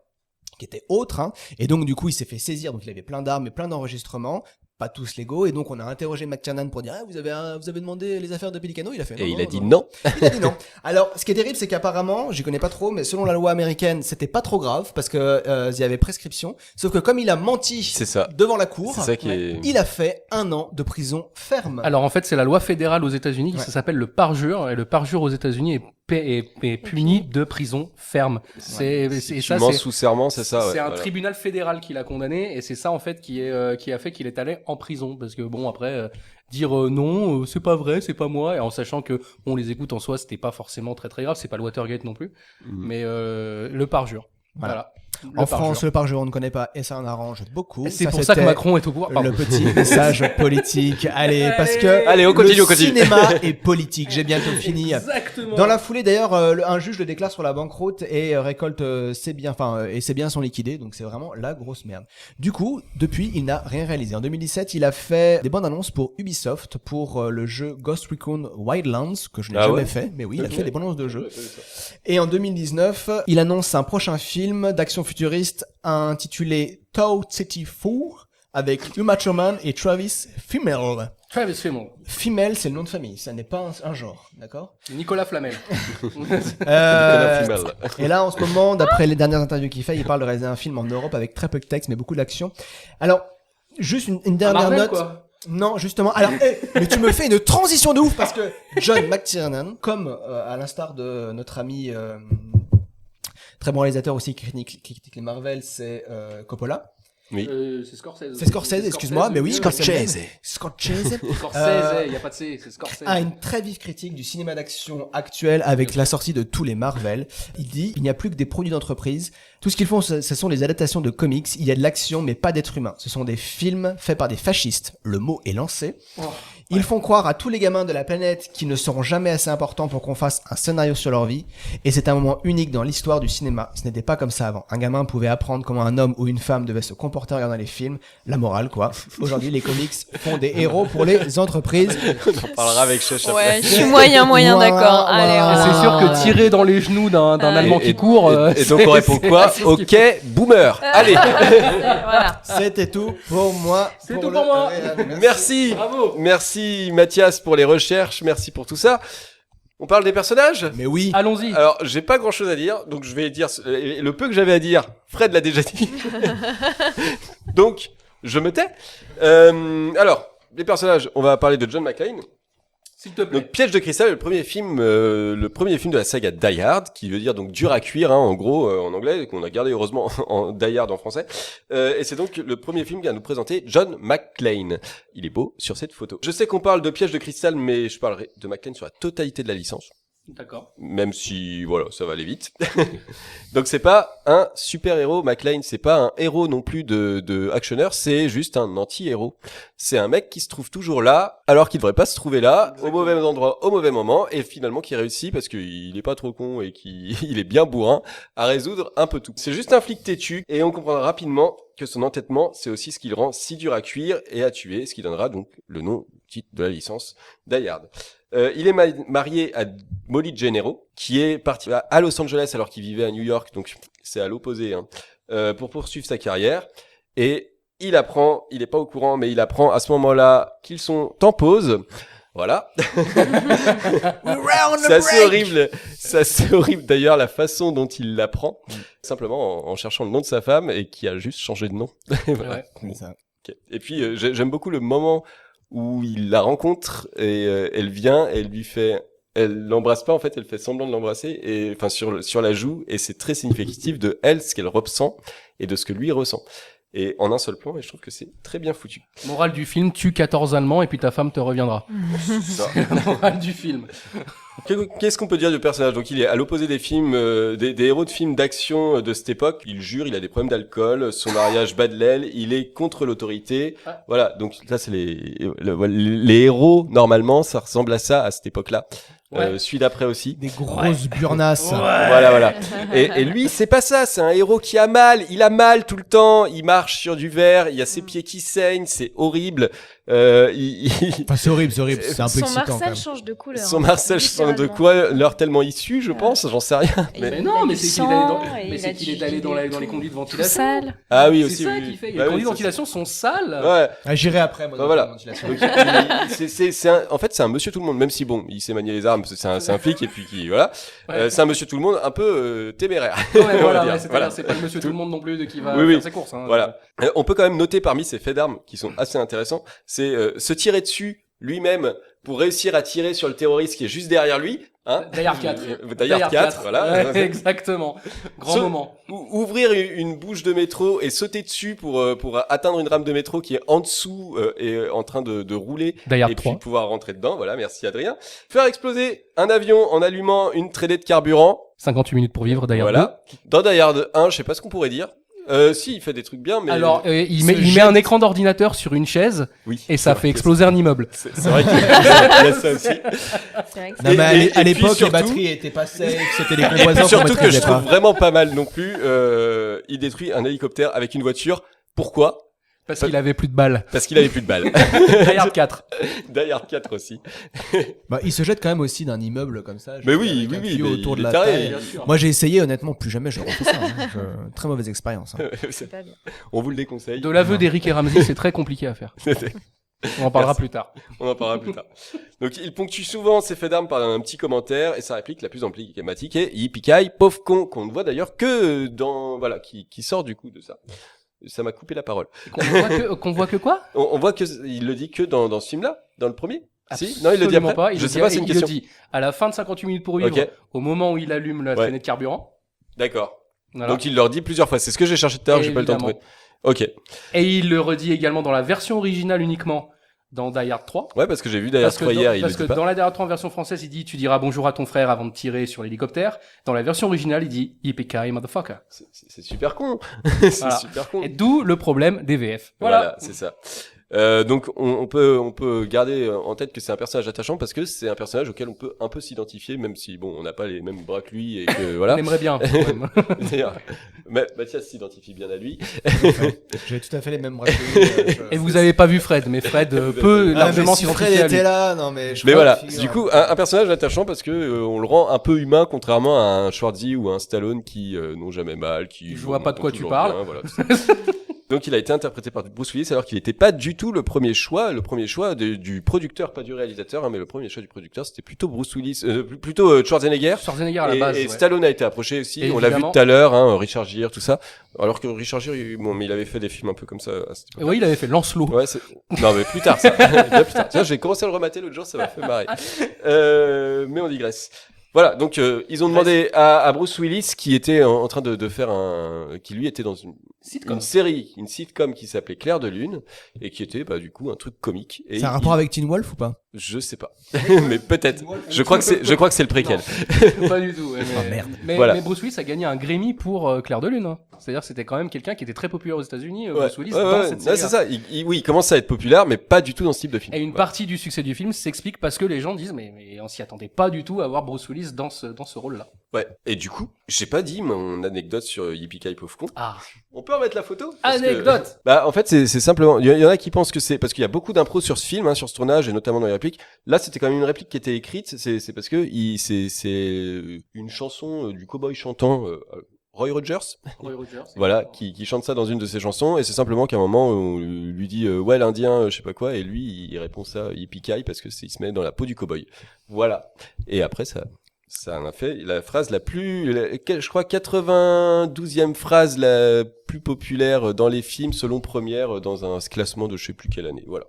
qui était autre, hein, et donc du coup il s'est fait saisir, donc il avait plein d'armes et plein d'enregistrements, pas tous légaux, et donc on a interrogé McTiernan pour dire vous avez demandé les affaires de Pelicano, il a fait non, Et il non, a dit non. non. Il a dit non. Alors, ce qui est terrible, c'est qu'apparemment, j'y connais pas trop, mais selon la loi américaine, c'était pas trop grave parce que il y avait prescription. Sauf que comme il a menti C'est ça. devant la cour, C'est ça qui est. il a fait 1 an de prison ferme. Alors en fait, c'est la loi fédérale aux États-Unis qui Ouais. s'appelle le parjure, et le parjure aux États-Unis est puni de prison ferme. C'est Tu ça, mens c'est sous serment, c'est ça. Ouais, c'est un voilà. tribunal fédéral qui l'a condamné, et c'est ça en fait qui a fait qu'il est allé en prison, parce que bon après dire non, c'est pas vrai, c'est pas moi, et en sachant que on les écoute en soi, c'était pas forcément très très grave, c'est pas le Watergate non plus, mais le parjure. Voilà. En France, le parjure, on ne connaît pas et ça en arrange beaucoup. C'est pour ça que c'était Macron est au pouvoir. le petit message politique. Allez, parce que Allez, on continue, le on continue. cinéma est politique. J'ai bientôt fini. Exactement. Dans la foulée, d'ailleurs, un juge le déclare sur la banqueroute et récolte ses biens, et ses biens sont liquidés, donc c'est vraiment la grosse merde. Du coup, depuis, il n'a rien réalisé. En 2017, il a fait des bandes annonces pour Ubisoft pour le jeu Ghost Recon Wildlands, que je n'ai Ah jamais ouais fait, mais oui, il a Ok. fait des bandes annonces de jeux. Et en 2019, il annonce un prochain film d'action futuriste intitulé Toad City 4 avec Uma Thurman et Travis Fimmel. Travis Fimmel. Fimmel, c'est le nom de famille, ça n'est pas un genre, d'accord? Nicolas Flamel. Euh, Nicolas Flamel. et là, en ce moment, d'après les dernières interviews qu'il fait, il parle de réaliser un film en Europe avec très peu de texte, mais beaucoup d'action. Alors, juste une dernière Marvel, note. quoi. Non, justement. Alors, mais tu me fais une transition de ouf parce que John McTiernan, comme à l'instar de notre ami très bon réalisateur aussi qui critique les Marvel, c'est Coppola. Oui. C'est Scorsese. C'est Scorsese, excuse-moi, mais oui, Scorsese. Scorsese. Scorsese, il y a pas de C, c'est Scorsese. A une très vive critique du cinéma d'action actuel avec la sortie de tous les Marvel. Il dit il n'y a plus que des produits d'entreprise. Tout ce qu'ils font, ce sont les adaptations de comics. Il y a de l'action, mais pas d'êtres humains. Ce sont des films faits par des fascistes. Le mot est lancé. Oh. Ils font croire à tous les gamins de la planète qu'ils ne seront jamais assez importants pour qu'on fasse un scénario sur leur vie. Et c'est un moment unique dans l'histoire du cinéma. Ce n'était pas comme ça avant. Un gamin pouvait apprendre comment un homme ou une femme devait se comporter en regardant les films. La morale, quoi. Aujourd'hui, les comics font des héros pour les entreprises. On en parlera avec Chacha. Ouais, je suis moyen Voilà, d'accord. Allez, voilà. on va- C'est sûr que tirer dans les genoux d'un Allemand qui court. Et donc on répond quoi? Ok, boomer. Allez. Voilà. C'était tout pour moi. C'est tout pour moi. Merci. Bravo. Merci Mathias pour les recherches. Merci pour tout ça. On parle des personnages? Mais oui. Allons-y. Alors, j'ai pas grand chose à dire, donc je vais dire le peu que j'avais à dire. Fred l'a déjà dit. Donc, je me tais. Alors, les personnages, on va parler de John McClane. S'il te plaît. Donc, Piège de cristal, le premier film de la saga Die Hard, qui veut dire donc dur à cuire, hein, en gros, en anglais, qu'on a gardé heureusement en Die Hard en français. Et c'est donc le premier film qui va nous présenter John McClane. Il est beau sur cette photo. Je sais qu'on parle de Piège de cristal, mais je parlerai de McClane sur la totalité de la licence. D'accord. Même si, voilà, ça va aller vite. Donc c'est pas un super-héros, McClane, c'est pas un héros non plus de actionneur, c'est juste un anti-héros. C'est un mec qui se trouve toujours là, alors qu'il devrait pas se trouver là, au mauvais endroit, au mauvais moment, et finalement qui réussit, parce qu'il est pas trop con et qu'il est bien bourrin, à résoudre un peu tout. C'est juste un flic têtu, et on comprendra rapidement que son entêtement, c'est aussi ce qui le rend si dur à cuire et à tuer, ce qui donnera donc le nom, titre de la licence Die Hard. Il est marié à Molly Gennaro, qui est parti à Los Angeles alors qu'il vivait à New York, donc c'est à l'opposé, hein, pour poursuivre sa carrière. Et il apprend, il est pas au courant, mais il apprend à ce moment-là qu'ils sont en pause. Voilà. C'est assez horrible d'ailleurs la façon dont il l'apprend, simplement en cherchant le nom de sa femme et qui a juste changé de nom. Voilà. Ouais. C'est ça. Okay. Et puis j'aime beaucoup le moment où il la rencontre et elle vient, elle l'embrasse pas en fait, elle fait semblant de l'embrasser et enfin sur la joue, et c'est très significatif de elle, ce qu'elle ressent et de ce que lui ressent. Et en un seul plan, et je trouve que c'est très bien foutu. Morale du film, tue 14 Allemands et puis ta femme te reviendra. C'est la morale du film. Qu'est-ce qu'on peut dire du personnage? Donc il est à l'opposé des films, des héros de films d'action de cette époque. Il jure, il a des problèmes d'alcool, son mariage bat de l'aile, il est contre l'autorité. Ah. Voilà, donc là c'est les héros, normalement, ça ressemble à ça à cette époque-là. Ouais. Celui d'après aussi. Des grosses burnasses. Voilà. Et lui, c'est pas ça, c'est un héros qui a mal, il a mal tout le temps, il marche sur du verre, il y a ses pieds qui saignent, c'est horrible. Enfin, c'est horrible, c'est un peu Son excitant quand Marcel même. change de couleur. Son Marcel change de quoi, l'heure tellement issue, je pense, j'en sais rien. Mais non, mais c'est qu'il est allé dans les conduits de Tout ventilation. sale. Ah oui, C'est aussi. ça oui. qu'il fait. Bah Les oui, conduits de ça, ventilation sont sales. Ouais. Ah, j'irai après, moi. Bah dans voilà. la ventilation. Donc, en fait, c'est un monsieur tout le monde, même si bon, il sait manier les armes, c'est un flic et puis voilà. Ouais. C'est un monsieur tout le monde un peu téméraire. Ouais, on va voilà, dire. ouais, c'est-à-dire, c'est pas le monsieur tout le monde non plus de qui va Oui, faire ses courses. Hein. Voilà. On peut quand même noter parmi ces faits d'armes qui sont assez intéressants, c'est se tirer dessus lui-même pour réussir à tirer sur le terroriste qui est juste derrière lui. Hein, Die Hard 4. Die Hard 4, voilà. Ouais, exactement. Grand moment. Ouvrir une bouche de métro et sauter dessus pour atteindre une rame de métro qui est en dessous et en train de rouler. Die Hard et 3. puis pouvoir rentrer dedans. Voilà, merci Adrien. Faire exploser un avion en allumant une traînée de carburant. 58 minutes pour vivre, Die Hard 2. Voilà. Dans Die Hard 1, je sais pas ce qu'on pourrait dire. Si, il fait des trucs bien, mais... Alors, il met un écran d'ordinateur sur une chaise oui, et ça fait exploser un immeuble. C'est vrai qu'il y a ça aussi. C'est vrai que Non, mais Et à l'époque, puis les batteries étaient pas safe, c'était des Et composants puis qu'on surtout que je maîtrisait trouve pas. vraiment pas mal non plus, il détruit un hélicoptère avec une voiture. Pourquoi? Parce qu'il avait plus de balles. Parce qu'il avait plus de balles. Die Hard 4. Die Hard 4 aussi. Bah, il se jette quand même aussi d'un immeuble comme ça. Mais avec oui, un oui, tuyau mais autour il de est la taré. taille. Bien sûr. Moi, j'ai essayé, honnêtement, plus jamais je refais ça. Très mauvaise expérience. Hein. c'est pas bien. On vous le déconseille. De l'aveu d'Eric et Ramsey, c'est très compliqué à faire. On en parlera Merci. plus tard. On en parlera plus tard. Donc, il ponctue souvent ses faits d'armes par un petit commentaire et sa réplique la plus emblématique est yippee-ki, pauvre con, qu'on ne voit d'ailleurs que dans, voilà, qui sort du coup de ça. Ça m'a coupé la parole. Qu'on voit que quoi? On voit que il le dit que dans ce film-là, dans le premier. Si? Non, il le dit Absolument après. pas. Je sais pas, c'est une question. Il le dit à la fin de 58 minutes pour vivre, Ok. au moment où il allume la Ouais. traînée de carburant. D'accord. Voilà. Donc il leur dit plusieurs fois. C'est ce que j'ai cherché tout à l'heure, j'ai pas le temps de trouver. Ok. Et il le redit également dans la version originale uniquement dans Die Hard 3. Ouais, parce que j'ai vu d'ailleurs Parce que, hier, il parce le que dit pas. dans la Die Hard 3 en version française, il dit tu diras bonjour à ton frère avant de tirer sur l'hélicoptère. Dans la version originale, il dit yippee motherfucker. C'est super con. C'est Voilà. super con. Et d'où le problème des VF. Voilà, c'est ça. Donc on peut garder en tête que c'est un personnage attachant parce que c'est un personnage auquel on peut un peu s'identifier, même si bon on n'a pas les mêmes bras que lui et que voilà. On aimerait bien. Quand même. D'ailleurs, Mathias s'identifie bien à lui. J'ai tout à fait les mêmes bras que lui. Et vous avez pas vu Fred, mais Fred peut largement si Fred s'identifier à lui. était là, non mais. Mais voilà, du coup un personnage attachant parce que on le rend un peu humain contrairement à un Schwarzy ou un Stallone qui n'ont jamais mal, qui Je vois pas de quoi tu toujours parles. bien, voilà, tout ça. Donc il a été interprété par Bruce Willis alors qu'il n'était pas du tout le premier choix du producteur, pas du réalisateur, hein, mais le premier choix du producteur c'était plutôt Bruce Willis, plutôt Schwarzenegger. Schwarzenegger à la base. Et ouais. Stallone a été approché aussi, on l'a vu Évidemment. tout à l'heure, hein, Richard Gere, tout ça. Alors que Richard Gere, mais il avait fait des films un peu comme ça à cette époque. Oui, il avait fait Lancelot. Ouais, non mais plus tard ça. Bien plus tard. Tiens, j'ai commencé à le remater l'autre jour, ça m'a fait marrer. Mais on digresse. Voilà, donc ils ont demandé à Bruce Willis qui était en train de faire qui lui était dans une série, une sitcom qui s'appelait Clair de Lune et qui était du coup un truc comique. Et C'est un rapport avec Teen Wolf ou pas? Je sais pas, mais peut-être. Je crois que c'est le préquel. Pas du tout. Ouais, mais... merde. Mais Bruce Willis a gagné un Grammy pour Clair de Lune. Hein. C'est-à-dire que c'était quand même quelqu'un qui était très populaire aux États-Unis. Bruce Willis dans cette série. C'est ça. Il commence à être populaire, mais pas du tout dans ce type de film. Et une partie du succès du film s'explique parce que les gens disent mais on s'y attendait pas du tout à voir Bruce Willis dans ce rôle-là. Ouais. Et du coup, j'ai pas dit mon anecdote sur Yippee Pauvre Con. Ah. On peut remettre la photo? Anecdote. En fait, c'est simplement. Il y en a qui pensent que c'est parce qu'il y a beaucoup d'impro sur ce film, hein, sur ce tournage et notamment dans les répliques. Là, c'était quand même une réplique qui était écrite. C'est parce que c'est une chanson du cowboy chantant. Roy Rogers, voilà, qui chante ça dans une de ses chansons, et c'est simplement qu'à un moment on lui dit ouais l'Indien, je sais pas quoi, et lui il répond ça yippee-ki parce que il se met dans la peau du cowboy. Voilà. Et après ça en a fait la phrase je crois 92e phrase la plus populaire dans les films selon Première dans un classement de je sais plus quelle année. Voilà.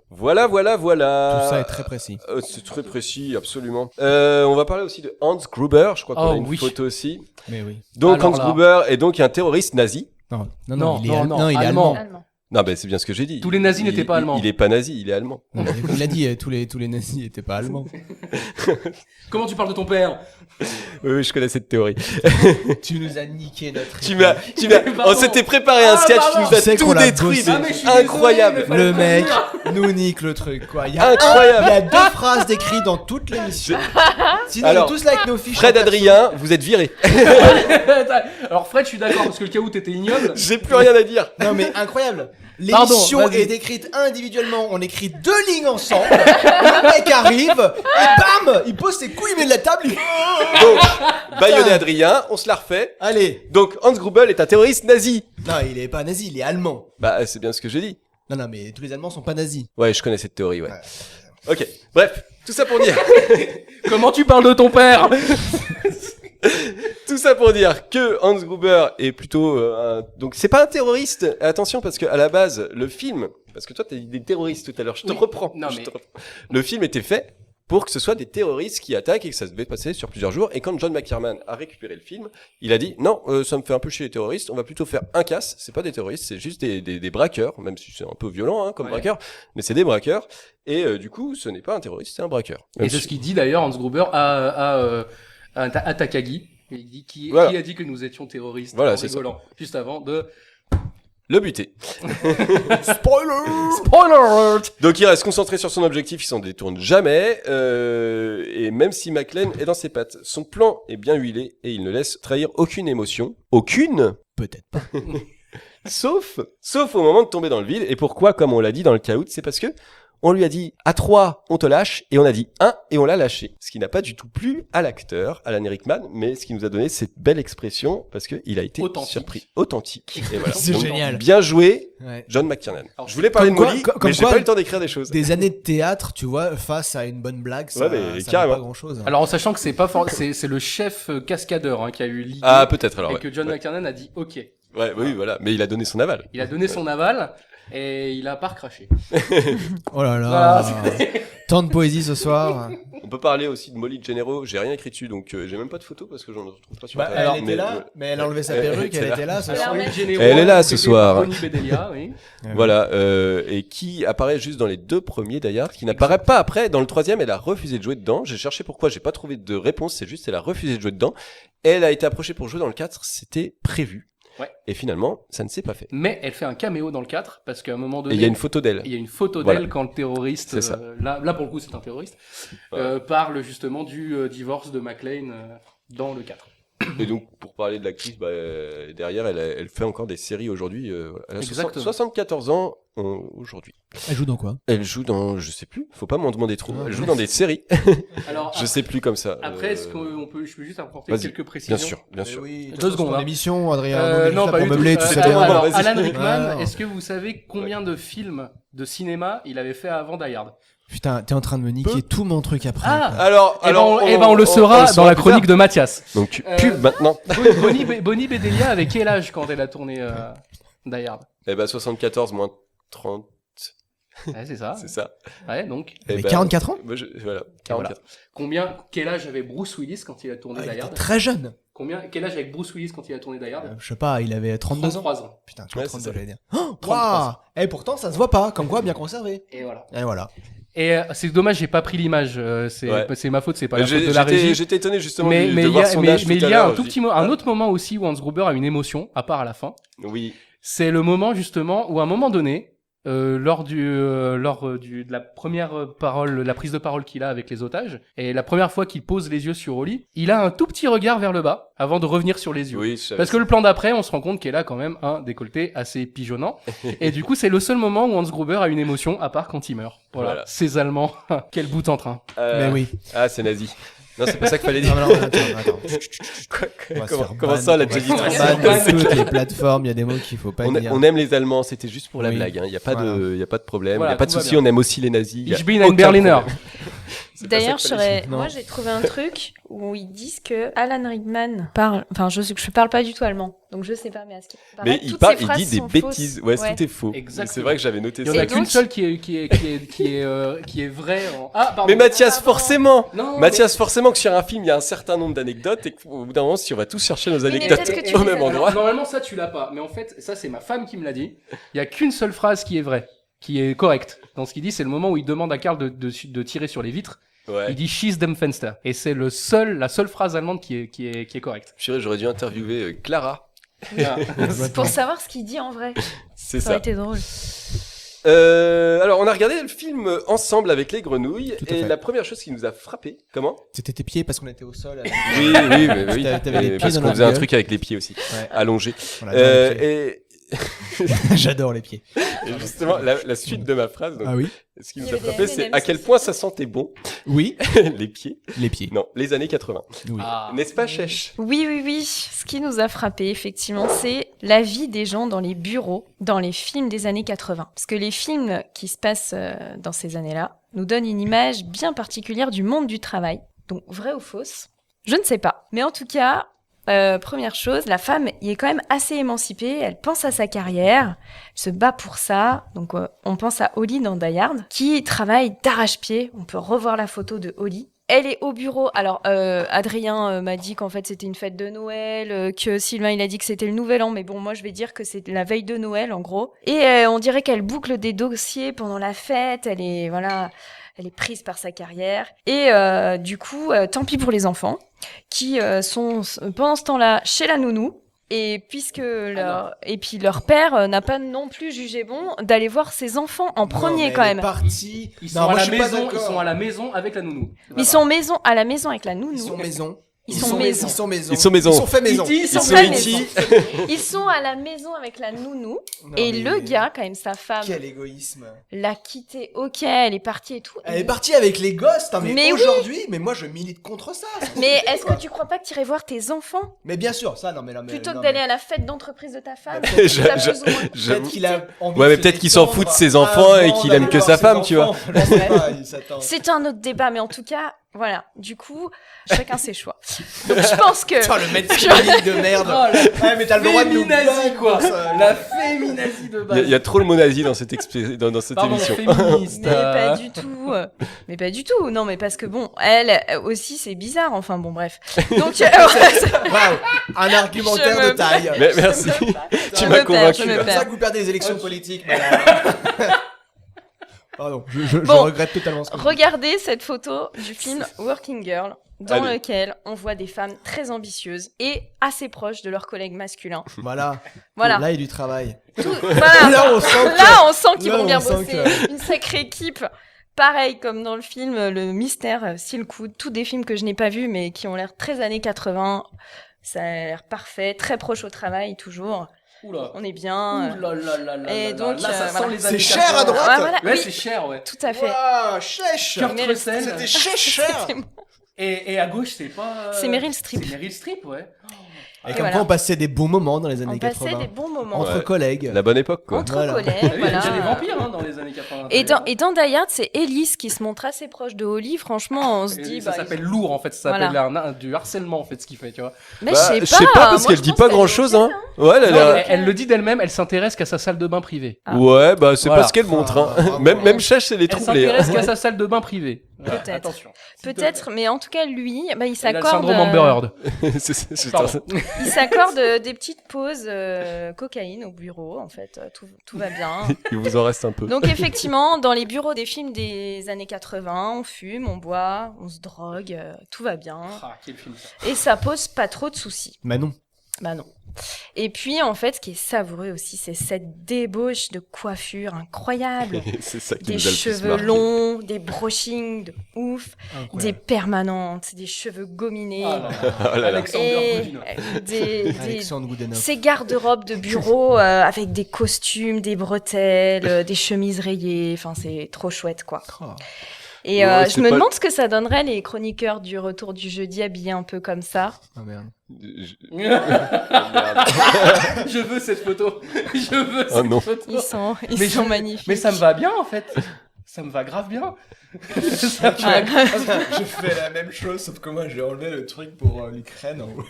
Tout ça est très précis. C'est très précis, absolument. On va parler aussi de Hans Gruber, je crois qu'on a une photo aussi. Mais oui. Donc alors Hans là... Gruber est donc un terroriste nazi. Non, il est allemand. Non, c'est bien ce que j'ai dit. Tous les nazis n'étaient pas allemands. Il est pas nazi, il est allemand. Non, il l'a dit, tous les nazis n'étaient pas allemands. Comment tu parles de ton père? Oui, je connais cette théorie. Tu nous as niqué notre. On s'était préparé un sketch, tu nous as tout détruit. Incroyable. Le mec nous nique le truc, quoi. Incroyable. Il y a 2 phrases décrites dans toute l'émission. Sinon, Alors, on est tous là avec nos fiches. Fred Adrien, vous êtes viré. Alors Fred, je suis d'accord parce que le caout était ignoble. J'ai plus rien à dire. Non mais incroyable. L'émission est décrite individuellement, on écrit 2 lignes ensemble, le mec arrive, et bam, il pose ses couilles, il met de la table, il... Donc, baïonné Adrien, on se la refait. Allez. Donc, Hans Gruber est un terroriste nazi. Non, il est pas nazi, il est allemand. C'est bien ce que j'ai dit. Non, mais tous les Allemands sont pas nazis. Ouais, je connais cette théorie, ouais. Ok, bref, tout ça pour dire... Comment tu parles de ton père? Tout ça pour dire que Hans Gruber est plutôt donc c'est pas un terroriste. Attention parce que à la base le film, parce que toi t'as dit des terroristes tout à l'heure, je te reprends. Le film était fait pour que ce soit des terroristes qui attaquent et que ça devait passer sur plusieurs jours. Et quand John McTiernan a récupéré le film, il a dit non, ça me fait un peu chier les terroristes. On va plutôt faire un casse. C'est pas des terroristes, c'est juste des braqueurs, même si c'est un peu violent comme braqueur, mais c'est des braqueurs. Et du coup, ce n'est pas un terroriste, c'est un braqueur. Et c'est ce qu'il dit d'ailleurs Hans Gruber à Takagi. Il dit qui a dit que nous étions terroristes en rigolant juste avant de le buter. Spoiler alert. Donc il reste concentré sur son objectif, il s'en détourne jamais, et même si McClane est dans ses pattes, son plan est bien huilé et il ne laisse trahir aucune émotion. Aucune? Peut-être pas. Sauf au moment de tomber dans le vide. Et pourquoi, comme on l'a dit dans le caout, c'est parce que on lui a dit à 3 on te lâche et on a dit 1 et on l'a lâché. Ce qui n'a pas du tout plu à l'acteur, Alan Rickman, mais ce qui nous a donné cette belle expression parce que il a été surpris. Authentique. Et voilà. C'est génial. Bien joué, John McTiernan. Alors, je voulais parler de Molly, mais j'ai pas eu le temps d'écrire des choses. Des années de théâtre, tu vois, face à une bonne blague, ça carrément. pas grand chose. Alors en sachant que c'est pas c'est le chef cascadeur qui a eu l'idée. Ah peut-être alors. Et que John McTiernan a dit OK. Ouais, oui, voilà. Mais il a donné son aval. Il a donné son aval et il a pas recraché. Oh là là. Tant de poésie ce soir. On peut parler aussi de Molly Gennaro. J'ai rien écrit dessus, donc j'ai même pas de photo parce que j'en retrouve pas sur Internet. Elle était là, mais elle a enlevé sa perruque. Elle était là ce soir. Elle est là ce soir. Bedelia, oui. Voilà, et qui apparaît juste dans les 2 premiers d'ailleurs, qui n'apparaît pas après. Dans le 3e, elle a refusé de jouer dedans. J'ai cherché pourquoi, j'ai pas trouvé de réponse. C'est juste, elle a refusé de jouer dedans. Elle a été approchée pour jouer dans le 4. C'était prévu. Ouais. Et finalement, ça ne s'est pas fait. Mais elle fait un caméo dans le 4 parce qu'à un moment Et donné, il y a une photo d'elle. il y a une photo Voilà. d'elle quand le terroriste, C'est ça. là pour le coup c'est un terroriste, parle justement du divorce de McClane dans le 4. Et donc, pour parler de l'actrice, derrière, elle fait encore des séries aujourd'hui. Elle a Exactement. 74 ans aujourd'hui. Elle joue dans quoi? Elle joue dans, je sais plus, faut pas m'en demander trop. Elle joue dans des séries. Alors Je sais plus comme ça. après, est-ce qu'on peut, je peux juste apporter Vas-y. quelques précisions? Bien sûr. Oui, 2 secondes, hein. L'émission, Adrien. Non, pas pour du tout. meubler, tout ça. ton bien. moment, Alors, vas-y. Alan Rickman, Ouais. est-ce que vous savez combien de films de cinéma il avait fait avant Die Hard? Putain, t'es en train de me niquer tout mon truc après. Ah. quoi. Alors, on le saura dans la plus chronique tard. de Mathias. Donc, pub maintenant. Bonnie Bedelia avait quel âge quand elle a tourné Die Hard? 74 moins 30, Ouais, c'est ça. c'est ça. Ouais, donc. Elle avait 44 ans? Voilà, 44. Quel âge avait Bruce Willis quand il a tourné Ah, il Die était Hard? très jeune. Quel âge avec Bruce Willis quand il a tourné Die Hard? Je sais pas, il avait 32 ans. 33 ans. Putain, Ouais, 32 c'est ça. j'allais dire. Oh, 33. waouh. Pourtant, ça se voit pas. Comme quoi, bien conservé. Et voilà. Et voilà. Et c'est dommage, j'ai pas pris l'image. C'est ma faute, c'est pas la faute de la J'étais régie. j'étais étonné justement Mais de il voir y a, son mais âge il tout à y a un l'heure. tout petit un autre moment aussi où Hans Gruber a une émotion, à part à la fin. Oui. C'est le moment justement où à un moment donné, lors de la première parole, la prise de parole qu'il a avec les otages, et la première fois qu'il pose les yeux sur Oli, il a un tout petit regard vers le bas avant de revenir sur les yeux. Oui, je savais Parce que le plan d'après, on se rend compte qu'elle a quand même un décolleté assez pigeonnant. Et du coup, c'est le seul moment où Hans Gruber a une émotion, à part quand il meurt. Voilà. Ces Allemands, quel bout en train. Mais oui. Ah, c'est nazi. Non, c'est pas ça qu'il fallait dire. Non, non, attends. On va se faire Comment ban, ça, la on va se Jedi faire ban de toutes les plateformes, il y a des mots qu'il faut pas dire. On aime les Allemands, c'était juste pour la Oui. blague. Il y a pas de problème. Il Voilà, y a pas de tout va souci. bien. On aime aussi les nazis. Ich bin ein Berliner. D'ailleurs, dire. Non. moi j'ai trouvé un truc où ils disent que Alan Rickman parle, enfin je parle pas du tout allemand, donc je sais pas, mais à ce qu'il paraît, Mais toutes il ces dit phrases des sont bêtises. fausses. Ouais, Ouais. tout est faux. Exactement. C'est vrai que j'avais noté Il y en ça. a Et qu'une donc- seule qui est vraie en... Ah, pardon. Mais Mathias, Ah, pardon. forcément. Non, Mathias, forcément que sur un film, il y a un certain nombre d'anecdotes et qu'au bout d'un moment, si on va tous chercher nos mais anecdotes peut-être que tu au les même as- endroit. Alors, normalement, ça, tu l'as pas. Mais en fait, ça, c'est ma femme qui me l'a dit. Il y a qu'une seule phrase qui est vraie, qui est correcte. Dans ce qu'il dit, c'est le moment où il demande à Karl de tirer sur les vitres. Ouais. Il dit Schieß dem Fenster. Et c'est la seule phrase allemande qui est correcte. Chérie, j'aurais dû interviewer Clara. Ah. Pour savoir ce qu'il dit en vrai. C'est Ça aurait ça. été drôle. Alors, on a regardé le film ensemble avec les grenouilles Tout à et fait. la première chose qui nous a frappé, comment? C'était tes pieds parce qu'on était au sol. avec- Oui, mais oui. T'avais les pieds Parce dans qu'on la faisait un gueule. truc avec les pieds aussi, Ouais. allongés. On adore les pieds. Et J'adore les pieds. et justement, la suite de ma phrase, donc, Ah oui? ce qui Il y nous a avait des frappé, c'est M&M's à quel aussi. point ça sentait bon, Oui. les pieds. Les pieds. Non, les années 80. Oui. Ah. N'est-ce pas, Chèche? Oui. Ce qui nous a frappé, effectivement, c'est la vie des gens dans les bureaux, dans les films des années 80. Parce que les films qui se passent dans ces années-là nous donnent une image bien particulière du monde du travail. Donc, vrai ou fausse? Je ne sais pas. Mais en tout cas, première chose, la femme y est quand même assez émancipée. Elle pense à sa carrière, elle se bat pour ça. Donc, on pense à Holly dans Die Hard, qui travaille d'arrache-pied. On peut revoir la photo de Holly. Elle est au bureau. Alors, Adrien m'a dit qu'en fait, c'était une fête de Noël, que Sylvain, il a dit que c'était le Nouvel An. Mais bon, moi, je vais dire que c'est la veille de Noël, en gros. Et on dirait qu'elle boucle des dossiers pendant la fête. Elle est prise par sa carrière. Et du coup, tant pis pour les enfants, qui sont pendant ce temps-là chez la nounou. Et puisque leur père n'a pas non plus jugé bon d'aller voir ses enfants en premier quand même. Parti. Ils sont à la maison avec la nounou. Ils sont à la maison avec la nounou. Ils sont maison. Ils sont maison. Ils sont maison. Ils sont maison. Ils sont fait maison. Ils sont sont pas E.T. maison. Ils sont à la maison avec la nounou. Non, Et mais le gars, quand même, sa femme, Quel égoïsme. l'a quitté. Ok, elle est partie et tout. Elle est partie avec les gosses, mais Mais oui. aujourd'hui, mais moi je milite contre ça. Mais est-ce que tu crois pas que tu irais voir tes enfants Mais bien sûr, ça, non mais là, mais plutôt que non, d'aller mais- à la fête d'entreprise de ta femme? Peut-être Ça, plus ou moins. Peut-être qu'il a envie Ouais, de mais se peut-être qu'il s'en détendre fout de ses enfants et avant qu'il aime d'aller que voir sa ses femme, tu vois. enfants. Je sais pas, il s'attend. C'est un autre débat, mais en tout cas, voilà. Du coup, chacun ses choix. Donc je pense que. Putain, le maître féminine de merde. Oh, la Ouais, mais t'as le droit de nous féminazie, quoi. ça. La féminazie de base. Il y a trop le mot nazi dans cette, dans cette Pardon, émission. féministe. Mais pas du tout. Mais pas du tout. Non, mais parce que bon, elle aussi, c'est bizarre. Enfin, bon, bref. Donc, Waouh, un argumentaire Je me de taille. Mais merci. Tu m'as convaincu. Je me C'est comme perds. ça que vous perdez les élections politiques. Voilà. Pardon, je Bon, regrette totalement ce que Regardez cette photo du film Working Girl, dans Allez. lequel on voit des femmes très ambitieuses et assez proches de leurs collègues masculins. Voilà. Voilà. Là, il y a du travail. Voilà. Là, on sent que- Là, on sent qu'ils là, vont bien on sent bosser. que- Une sacrée équipe. Pareil comme dans le film Le Mystère Silkwood, tous des films que je n'ai pas vus mais qui ont l'air très années 80. Ça a l'air parfait, très proche au travail toujours. Oula. On est bien. Ouh là là là là Et là donc, là, ça sent voilà. les C'est années cher à 80. droite. Ouais, voilà, Ouais, oui, c'est cher, ouais. tout à fait. Waouh, chèche. Kurt Meryl Russell. C'était cher. C'est bon. Et à gauche, c'est pas. C'est Meryl Streep. C'est Meryl Streep, ouais. Et Et comme voilà. quoi, on passait des bons moments dans les On années passait 80. des bons moments. Entre Ouais. collègues. La bonne époque, quoi. Entre Voilà. collègues, Il y voilà. avait des vampires hein, dans les années 80. Et dans Die Hard, c'est Ellis qui se montre assez proche de Holly. Franchement, on se dit. ça bah, s'appelle lourd en fait, ça Voilà. s'appelle du harcèlement en fait ce qu'il fait, tu vois. Mais Bah, je sais pas. parce moi, qu'elle je dit pense pas qu'elle grand est chose, ok, hein. Ouais, elle a Non, l'air- mais- Elle le dit d'elle-même, elle s'intéresse qu'à sa salle de bain privée. Ah. Ouais, bah c'est Voilà. pas ce qu'elle montre, hein. Ah, Même Chèche, elle est Elle troublée. s'intéresse hein. qu'à sa salle de bain privée. Voilà, Peut-être. Attention. Peut-être, mais en tout cas, lui, bah, il Il a le s'accorde. syndrome Amber Heard. C'est Pardon. Il s'accorde des petites pauses cocaïne au bureau, en fait. Tout va bien. Il vous en reste un peu. Donc, effectivement, dans les bureaux des films des années 80, on fume, on boit, on se drogue, tout va bien. Ah, quel film ça. Et ça pose pas trop de soucis. Bah non. Bah non. Et puis, en fait, ce qui est savoureux aussi, c'est cette débauche de coiffure incroyable. C'est ça qui Des nous a le plus cheveux marqué. longs, des brushings de ouf, Incroyable. des permanentes, des cheveux gominés. Ah là là. Oh là là. Alexander Et Godin. des Alexandre Goudenoff. ces garde-robes de bureau avec des costumes, des bretelles, des chemises rayées. Enfin, c'est trop chouette, quoi. Oh. Et Ouais, je c'est me pas- demande ce que ça donnerait les chroniqueurs du retour du jeudi habillés un peu comme ça. Ah merde. Je veux cette photo. Je veux Oh non. cette photo. Ils sont magnifiques. Mais ça me va bien en fait. Ça me va grave bien. Ça me va grave. Je fais la même chose, sauf que moi j'ai enlevé le truc pour l'Ukraine en haut.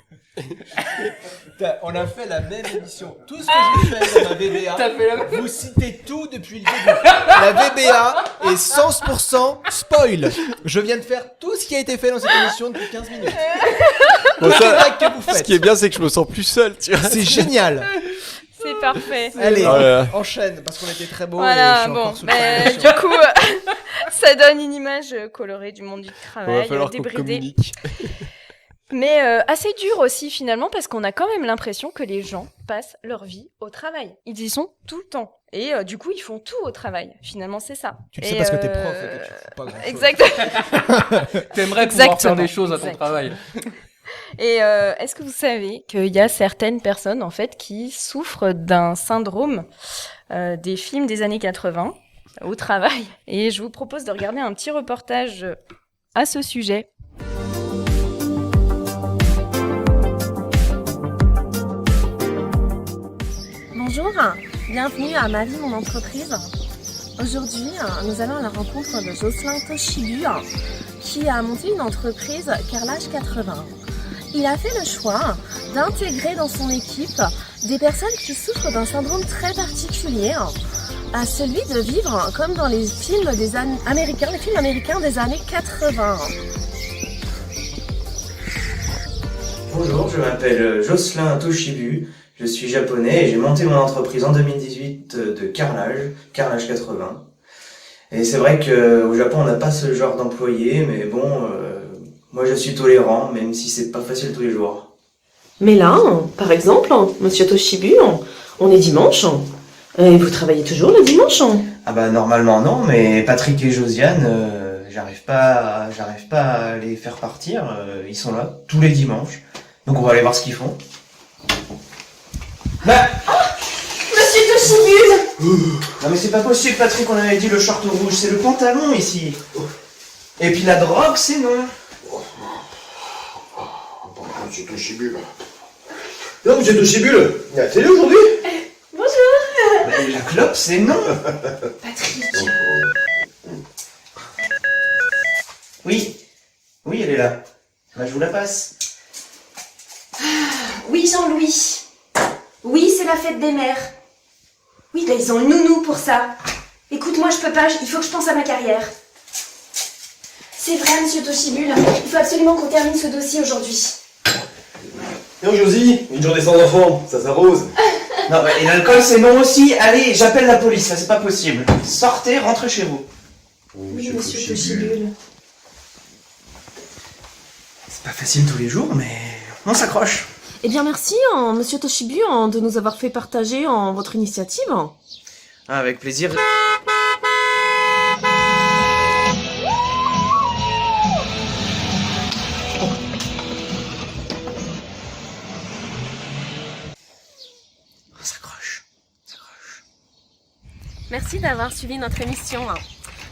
On a fait la même émission. Tout ce que j'ai fait dans ma VBA, T'as fait la même. vous citez tout depuis le début. La VBA est 100% spoil. Je viens de faire tout ce qui a été fait dans cette émission depuis 15 minutes. Bon, Toutes les ça, blagues que vous ce faites. qui est bien, c'est que je me sens plus seul, tu vois. C'est génial. C'est parfait. Allez, Oh là là. enchaîne parce qu'on était très beaux et je Voilà, suis bon, encore sous le mais choc d'émotion. du coup, ça donne une image colorée du monde du Il va travail, falloir qu'on débridé. communique. Mais assez dur aussi finalement parce qu'on a quand même l'impression que les gens passent leur vie au travail. Ils y sont tout le temps. Et du coup, ils font tout au travail. Finalement, c'est ça. Tu le Et, sais parce que t'es prof et que tu fais pas grand-chose. Exactement. T'aimerais pouvoir faire Exactement. des choses à ton Exact. travail. Et est-ce que vous savez qu'il y a certaines personnes en fait qui souffrent d'un syndrome des films des années 80 au travail? Et je vous propose de regarder un petit reportage à ce sujet. Bonjour, bienvenue à Ma vie, mon entreprise. Aujourd'hui, nous allons à la rencontre de Jocelyn Toshibu, qui a monté une entreprise Carrelage 80. Il a fait le choix d'intégrer dans son équipe des personnes qui souffrent d'un syndrome très particulier, à celui de vivre comme dans les films américains, les films américains des années 80. Bonjour, je m'appelle Jocelyn Toshibu, je suis japonais et j'ai monté mon entreprise en 2018 de carrelage 80. Et c'est vrai qu'au Japon on n'a pas ce genre d'employé, mais bon, moi je suis tolérant, même si c'est pas facile tous les jours. Mais là, par exemple, monsieur Toshibu, on est dimanche. Et vous travaillez toujours le dimanche? Ah bah normalement non, mais Patrick et Josiane, j'arrive pas à les faire partir, ils sont là tous les dimanches. Donc on va aller voir ce qu'ils font. Bah Monsieur Toshibu! Non mais c'est pas possible Patrick, on avait dit le short rouge, c'est le pantalon ici. Et puis la drogue c'est non. Monsieur Toshibu. Non, monsieur Toshibu, il a télé aujourd'hui? Bonjour! La clope c'est non. Patrick! Oui, elle est là. Bah je vous la passe. Oui, Jean-Louis. Oui, c'est la fête des mères. Oui, bah ils ont le nounou pour ça. Écoute, moi je peux pas, il faut que je pense à ma carrière. C'est vrai, monsieur Toshibu, là. Il faut absolument qu'on termine ce dossier aujourd'hui. Non, Josie, une journée sans enfant, ça s'arrose. Non, et l'alcool c'est non aussi. Allez, j'appelle la police, ça c'est pas possible. Sortez, rentrez chez vous. Oui, monsieur Toshibule. C'est pas facile tous les jours, mais on s'accroche. Eh bien, merci, monsieur Toshibu, de nous avoir fait partager votre initiative. Ah, avec plaisir. On s'accroche. Merci d'avoir suivi notre émission.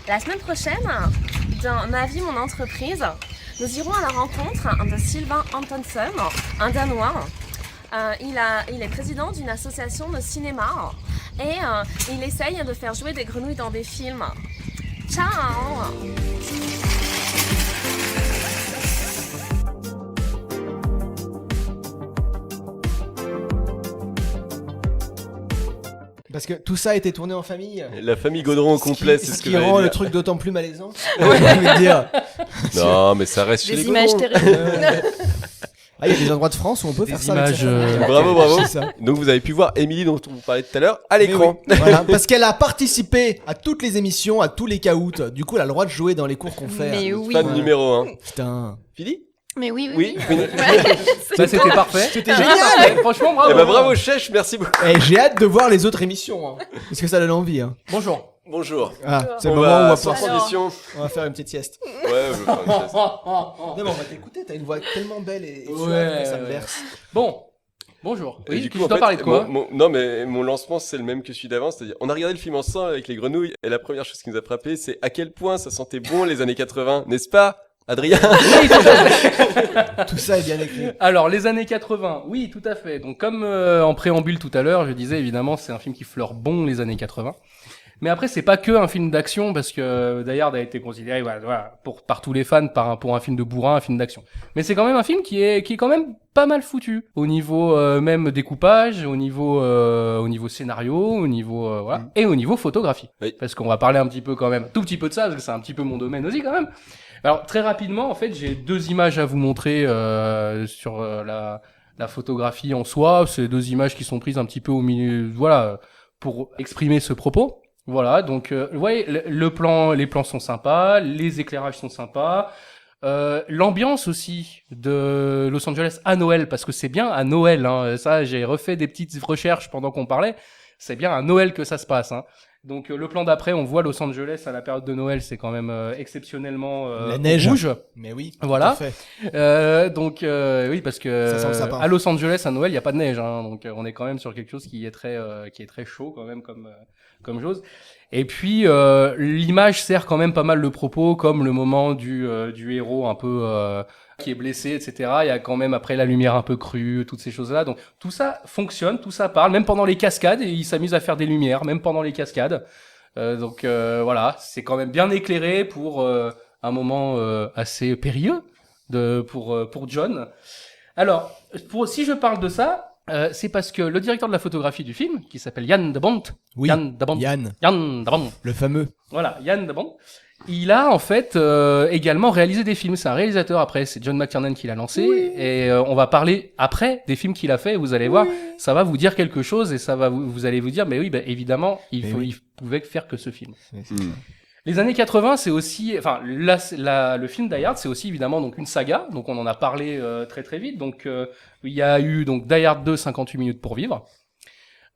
La semaine prochaine, dans Ma vie, mon entreprise, nous irons à la rencontre de Sylvain Antonsen, un Danois. Il est président d'une association de cinéma et il essaye de faire jouer des grenouilles dans des films. Ciao! Parce que tout ça a été tourné en famille. La famille Gaudron au complet, c'est ce que qui j'allais rend dire. le truc d'autant plus malaisant. J'ai envie de dire. Non, mais ça reste chez Des les images Gaudron. terribles. Ah, il y a des endroits de France où on peut Des faire ça. avec images, sa famille. Bravo. C'est ça. Donc vous avez pu voir Émilie dont on vous parlait tout à l'heure à Mais l'écran. oui, voilà, parce qu'elle a participé à toutes les émissions, à tous les caouts. Du coup, elle a le droit de jouer dans les cours qu'on fait. Mais oui. Fan numéro 1. Putain. Philly Mais oui. Oui. Ça, c'était parfait. C'était Ouais, génial. franchement, bravo. Eh ben bravo Chèche, merci beaucoup. Et j'ai hâte de voir les autres émissions. Hein, parce que ça donne envie. Hein. Bonjour. Bonjour. Ah, c'est le On moment où on va va sans pouvoir. transition. On va faire une petite sieste. Ouais, je vais faire une sieste. Non, mais on va t'écouter. T'as une voix tellement belle et suave Ouais, que ça me ouais. berce. Bon. Bonjour. Et Oui, du tu coup, en dois fait, parler de quoi non, mais mon lancement, c'est le même que celui d'avant. C'est-à-dire, on a regardé le film ensemble avec les grenouilles, et la première chose qui nous a frappé, c'est à quel point ça sentait bon les années 80, n'est-ce pas, Adrien? Tout ça est bien écrit. Alors, les années 80, oui, tout à fait. Donc, comme en préambule tout à l'heure, je disais, évidemment, c'est un film qui fleure bon les années 80. Mais après, c'est pas que un film d'action, parce que Die Hard a été considéré, voilà, par tous les fans, pour un film de bourrin, un film d'action. Mais c'est quand même un film qui est quand même pas mal foutu. Au niveau, même découpage, au niveau scénario, au niveau, voilà. Et au niveau photographie. Oui. Parce qu'on va parler un petit peu quand même, tout petit peu de ça, parce que c'est un petit peu mon domaine aussi quand même. Alors, très rapidement, en fait, j'ai 2 images à vous montrer, sur la photographie en soi. C'est 2 images qui sont prises un petit peu au milieu, voilà, pour exprimer ce propos. Voilà, donc vous voyez, les plans sont sympas, les éclairages sont sympas, l'ambiance aussi de Los Angeles à Noël, parce que c'est bien à Noël, hein, ça j'ai refait des petites recherches pendant qu'on parlait, c'est bien à Noël que ça se passe, hein. Donc le plan d'après, on voit Los Angeles à la période de Noël, c'est quand même exceptionnellement La neige. rouge. Mais oui. Voilà. Tout à fait. Donc oui, parce que Ça sent le sapin. à Los Angeles à Noël, il y a pas de neige, hein, donc on est quand même sur quelque chose qui est très chaud quand même comme chose. Et puis l'image sert quand même pas mal le propos, comme le moment du héros un peu qui est blessé, etc. Il y a quand même après la lumière un peu crue, toutes ces choses-là. Donc tout ça fonctionne, tout ça parle, même pendant les cascades, et ils s'amusent à faire des lumières, même pendant les cascades. Donc voilà, c'est quand même bien éclairé pour un moment assez périlleux pour John. Alors, si je parle de ça, c'est parce que le directeur de la photographie du film, qui s'appelle Jan de Bont, Oui. Jan de Bont, Le fameux. voilà, Jan de Bont, il a en fait également réalisé des films. C'est un réalisateur après, c'est John McTiernan qui l'a lancé, et on va parler après des films qu'il a fait. Et vous allez voir, ça va vous dire quelque chose, et ça va vous allez vous dire, mais oui, bah, évidemment, il pouvait faire que ce film. Les années 80, c'est aussi, enfin, le film Die Hard, c'est aussi évidemment donc une saga. Donc on en a parlé très très vite. Donc il y a eu donc Die Hard 2, 58 minutes pour vivre,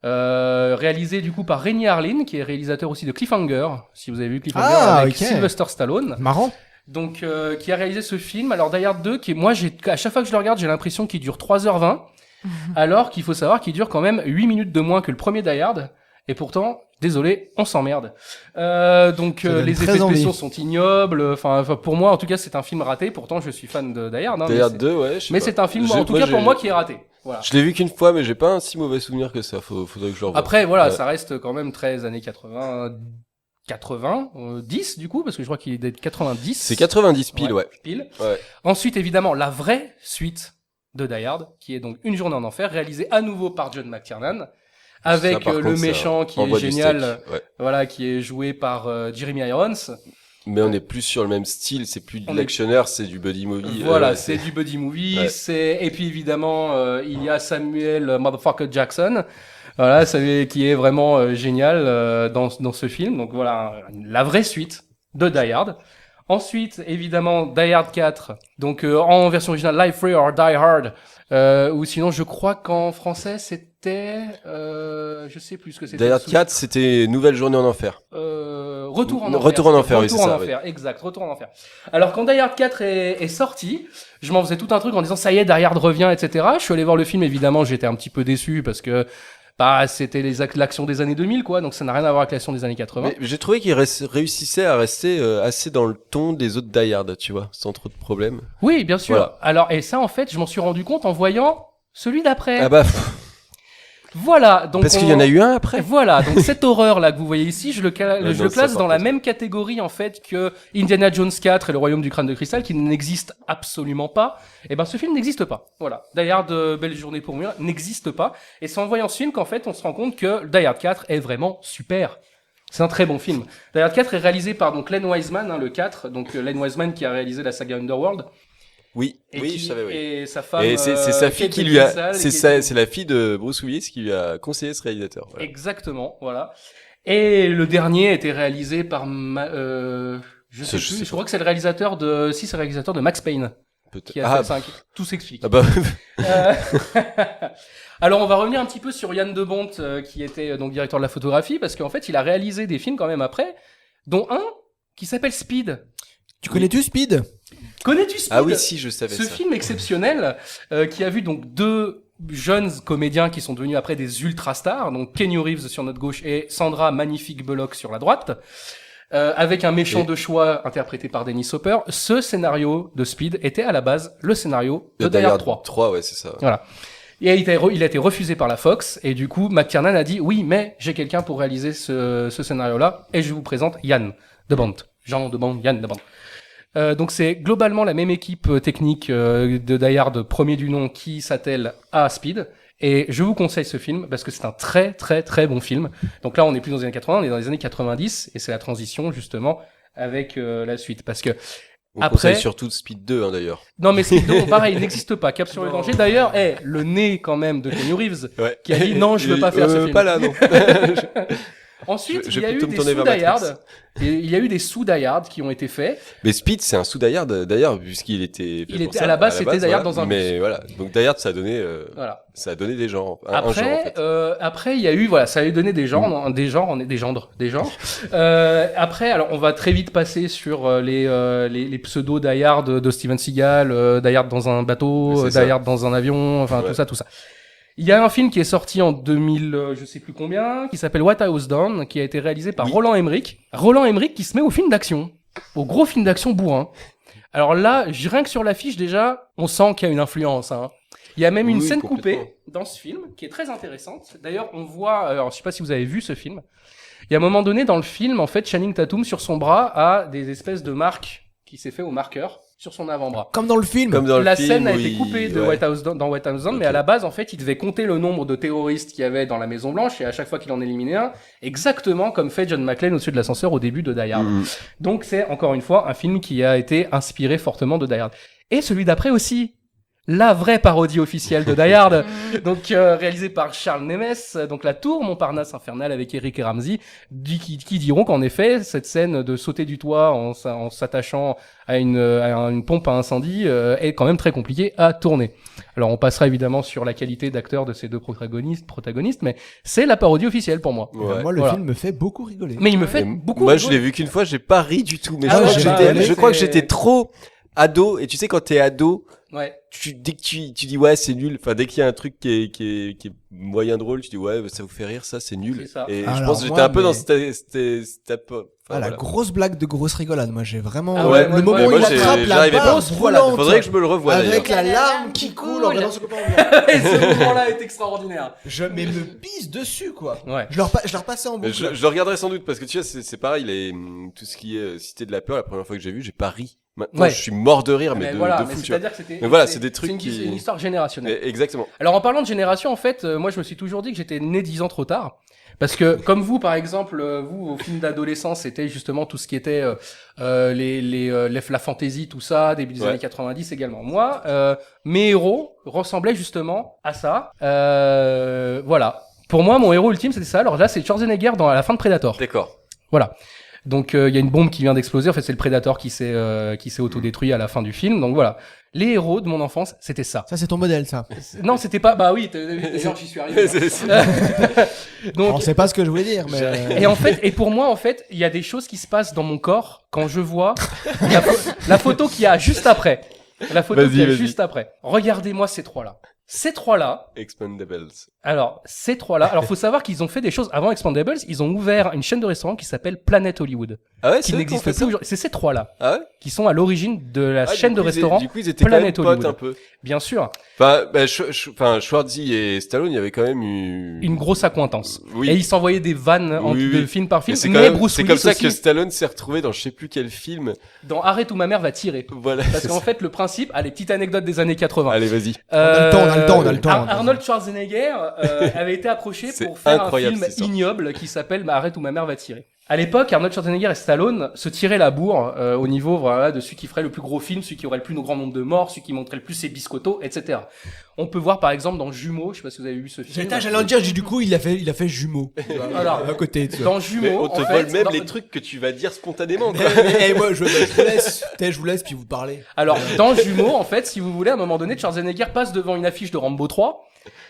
réalisé du coup par Renny Harlin, qui est réalisateur aussi de Cliffhanger. Si vous avez vu Cliffhanger avec Sylvester Stallone. Marrant. Donc qui a réalisé ce film. Alors Die Hard 2, à chaque fois que je le regarde, j'ai l'impression qu'il dure 3h20, alors qu'il faut savoir qu'il dure quand même 8 minutes de moins que le premier Die Hard. Et pourtant, désolé, on s'emmerde. Donc les effets spéciaux sont ignobles. Enfin, pour moi, en tout cas, c'est un film raté. Pourtant, je suis fan de Die Hard. Hein, Die Hard 2, ouais. Mais c'est un film, en tout cas pour moi, qui est raté. Voilà. Je l'ai vu qu'une fois, mais j'ai pas un si mauvais souvenir que ça. Faudrait que je le revoie. Après, voilà, ça reste quand même très années 10 du coup, parce que je crois qu'il est de 90. C'est 90 pile, ouais. Pile. Ouais. Ensuite, évidemment, la vraie suite de Die Hard, qui est donc Une journée en enfer, réalisée à nouveau par John McTiernan, avec le méchant qui est génial, voilà, qui est joué par Jeremy Irons. Mais on est plus sur le même style, c'est plus de l'actionneur, c'est du buddy movie. Voilà, c'est du buddy movie, et puis évidemment, il y a Samuel Motherfucker Jackson. Voilà, qui est vraiment génial dans ce film. Donc voilà, la vraie suite de Die Hard. Ensuite, évidemment, Die Hard 4, donc en version originale, Live Free or Die Hard, ou sinon, je crois qu'en français, c'était, je sais plus ce que c'était. Die Hard 4, c'était Nouvelle Journée en Enfer. Retour en Enfer. Retour en Enfer, oui, c'est ça. Enfer, oui. Exact, Retour en Enfer. Alors, quand Die Hard 4 est sorti, je m'en faisais tout un truc en disant, ça y est, Die Hard revient, etc. Je suis allé voir le film, évidemment, j'étais un petit peu déçu parce que, c'était l'action des années 2000, quoi, donc ça n'a rien à voir avec l'action des années 80. Mais j'ai trouvé qu'il réussissait à rester assez dans le ton des autres Die Hard, tu vois, sans trop de problèmes. Oui, bien sûr. Voilà. Alors, et ça, en fait, je m'en suis rendu compte en voyant celui d'après. Ah bah... Voilà, donc parce qu'il y en a eu un après. Voilà, donc cette horreur là que vous voyez ici, je le classe dans la même catégorie en fait que Indiana Jones 4 et le Royaume du Crâne de Cristal, qui n'existe absolument pas. Et ben ce film n'existe pas. Voilà, Die Hard Belle Journée pour mourir n'existe pas. Et c'est en voyant ce film qu'en fait on se rend compte que Die Hard 4 est vraiment super. C'est un très bon film. Die Hard 4 est réalisé par donc Len Wiseman, le 4, donc Len Wiseman qui a réalisé la saga Underworld. Oui, je savais, oui. Et sa femme. Et c'est sa fille qui lui a, c'est la fille de Bruce Willis qui lui a conseillé ce réalisateur. Voilà. Exactement, voilà. Et le dernier a été réalisé par, je sais plus, je crois que c'est le réalisateur c'est le réalisateur de Max Payne. Qui a fait 5. Tout s'explique. Ah bah. Alors on va revenir un petit peu sur Yann de Bont, qui était donc directeur de la photographie, parce qu'en fait il a réalisé des films quand même après, dont un qui s'appelle Speed. Tu connais-tu Speed? Connais-tu Speed? Ah oui, si, je savais ça. Ce film exceptionnel, qui a vu donc 2 jeunes comédiens qui sont devenus après des ultra stars, donc Keanu Reeves sur notre gauche et Sandra Magnifique Bullock sur la droite, avec un méchant de choix interprété par Dennis Hopper. Ce scénario de Speed était à la base le scénario de Die Hard 3. 3, ouais, c'est ça. Voilà. Et il a été refusé par la Fox, et du coup, McTiernan a dit, oui, mais j'ai quelqu'un pour réaliser ce scénario-là, et je vous présente Yann de Bont. Jean de Bont, Yann de Bont. Donc c'est globalement la même équipe technique de Die Hard premier du nom qui s'attelle à Speed, et je vous conseille ce film parce que c'est un très très très bon film. Donc là on est plus dans les années 80, on est dans les années 90, et c'est la transition justement avec la suite, parce que on conseille surtout Speed 2 d'ailleurs. Non mais Speed 2 pareil, il n'existe pas. Cap sur le danger d'ailleurs, le nez quand même de Keanu Reeves, qui a dit non, je veux pas faire ce film. Pas là non. Ensuite, il y a eu des sous-Die Hard. Il y a eu des sous-Die Hard qui ont été faits. Mais Speed, c'est un sous-Die Hard d'ailleurs, puisqu'il était. À la base, c'était Die Hard dans un bus. Mais voilà. Donc Die Hard, ça a donné. Ça a donné des genres. Après, un genre, en fait. Après, il y a eu, ça a donné des genres, des genres. Après, alors, on va très vite passer sur les pseudo Die Hard de Steven Seagal, Die Hard dans un bateau, Die Hard dans un avion, enfin tout ça. Il y a un film qui est sorti en 2000, je sais plus combien, qui s'appelle What I Was Done, qui a été réalisé par Roland Emmerich. Roland Emmerich qui se met au film d'action, au gros film d'action bourrin. Alors là, rien que sur l'affiche déjà, on sent qu'il y a une influence. Hein. Il y a même une scène coupée dans ce film qui est très intéressante. D'ailleurs, on voit, alors je sais pas si vous avez vu ce film. Il y a un moment donné dans le film, en fait, Channing Tatum sur son bras a des espèces de marques qui s'est fait au marqueur sur son avant-bras. Comme dans le film. La scène a été coupée dans White House Down, mais à la base, en fait, il devait compter le nombre de terroristes qu'il y avait dans la Maison Blanche, et à chaque fois qu'il en éliminait un, exactement comme fait John McClane au-dessus de l'ascenseur au début de Die Hard. Donc c'est, encore une fois, un film qui a été inspiré fortement de Die Hard. Et celui d'après aussi. La vraie parodie officielle de Die Hard, donc réalisée par Charles Nemes, donc La Tour Montparnasse infernale avec Eric et Ramsey, qui diront qu'en effet cette scène de sauter du toit en s'attachant à une pompe à incendie est quand même très compliquée à tourner. Alors on passera évidemment sur la qualité d'acteur de ces deux protagonistes, mais c'est la parodie officielle pour moi. Ouais. Moi le film me fait beaucoup rigoler. Mais il me fait beaucoup rigoler. Moi je l'ai vu qu'une fois, j'ai pas ri du tout, mais je crois que j'étais trop ado, et tu sais quand t'es ado, dès que tu dis ouais c'est nul, enfin dès qu'il y a un truc qui est moyen drôle, tu dis ouais ça vous fait rire, ça c'est nul. Et je pense que j'étais un peu dans la grosse blague de grosse rigolade, moi j'ai vraiment le moment où il attrape la barre roulante, faudrait que je me le revoie avec la larme qui coule en regardant ce copain. Et ce moment-là est extraordinaire. Mais me pisse dessus quoi. Ouais. Je le repassais en boucle. Je le regarderai sans doute parce que tu vois c'est pareil, tout ce qui est Cité de la peur, la première fois que j'ai vu, j'ai pas ri. Maintenant, je suis mort de rire, mais de fou, tu vois. Mais voilà, c'est des trucs c'est une histoire générationnelle. Exactement. Alors, en parlant de génération, en fait, moi, je me suis toujours dit que j'étais né 10 ans trop tard. Parce que, comme vous, par exemple, vous, vos films d'adolescence, c'était justement tout ce qui était, la fantasy, tout ça, début des années 90 également. Moi, mes héros ressemblaient justement à ça. Voilà. Pour moi, mon héros ultime, c'était ça. Alors là, c'est Schwarzenegger à la fin de Predator. D'accord. Voilà. Donc il y a une bombe qui vient d'exploser. En fait, c'est le Predator qui s'est autodétruit à la fin du film. Donc voilà. Les héros de mon enfance, c'était ça. Ça, c'est ton modèle, ça. Non, c'était pas. Bah oui, d'ailleurs, j'y suis arrivé. Donc, on sait pas ce que je voulais dire, mais. Et en fait, et pour moi, en fait, il y a des choses qui se passent dans mon corps quand je vois la photo qu'il y a juste après. La photo qu'il y a juste après. Regardez-moi ces trois-là. Ces trois-là. Expendables. Alors, ces trois-là. Alors, faut savoir qu'ils ont fait des choses avant Expendables. Ils ont ouvert une chaîne de restaurants qui s'appelle Planet Hollywood. Ah ouais, qui n'existe plus aujourd'hui. C'est ces trois-là. Ah ouais? Qui sont à l'origine de la chaîne de restaurants. Du coup, ils étaient Planet quand même potes Hollywood. un peu. Bien sûr. Enfin, Schwarzy et Stallone, il y avait quand même une grosse acquaintance. Oui. Et ils s'envoyaient des vannes de film par film. Mais Bruce c'est Willis comme ça aussi. que Stallone s'est retrouvé dans je sais plus quel film. Dans Arrête où ma mère va tirer. Voilà. Parce qu'en fait, le principe, allez, petite anecdote des années 80. Allez, vas-y. On a le temps. Arnold Schwarzenegger avait été approché pour faire un film ignoble qui s'appelle Arrête où ma mère va tirer. À l'époque, Arnold Schwarzenegger et Stallone se tiraient la bourre au niveau de celui qui ferait le plus gros film, celui qui aurait le plus grand nombre de morts, celui qui montrait le plus ses biscottos, etc. On peut voir par exemple dans Jumeaux, je sais pas si vous avez vu ce film. J'allais en dire, du coup, il a fait Jumeaux. Alors, à côté. Dans Jumeaux, mais on te vole même les trucs que tu vas dire spontanément. Quoi. mais moi, je vous laisse puis vous parlez. Alors, dans Jumeaux, en fait, si vous voulez, à un moment donné, Schwarzenegger passe devant une affiche de Rambo 3,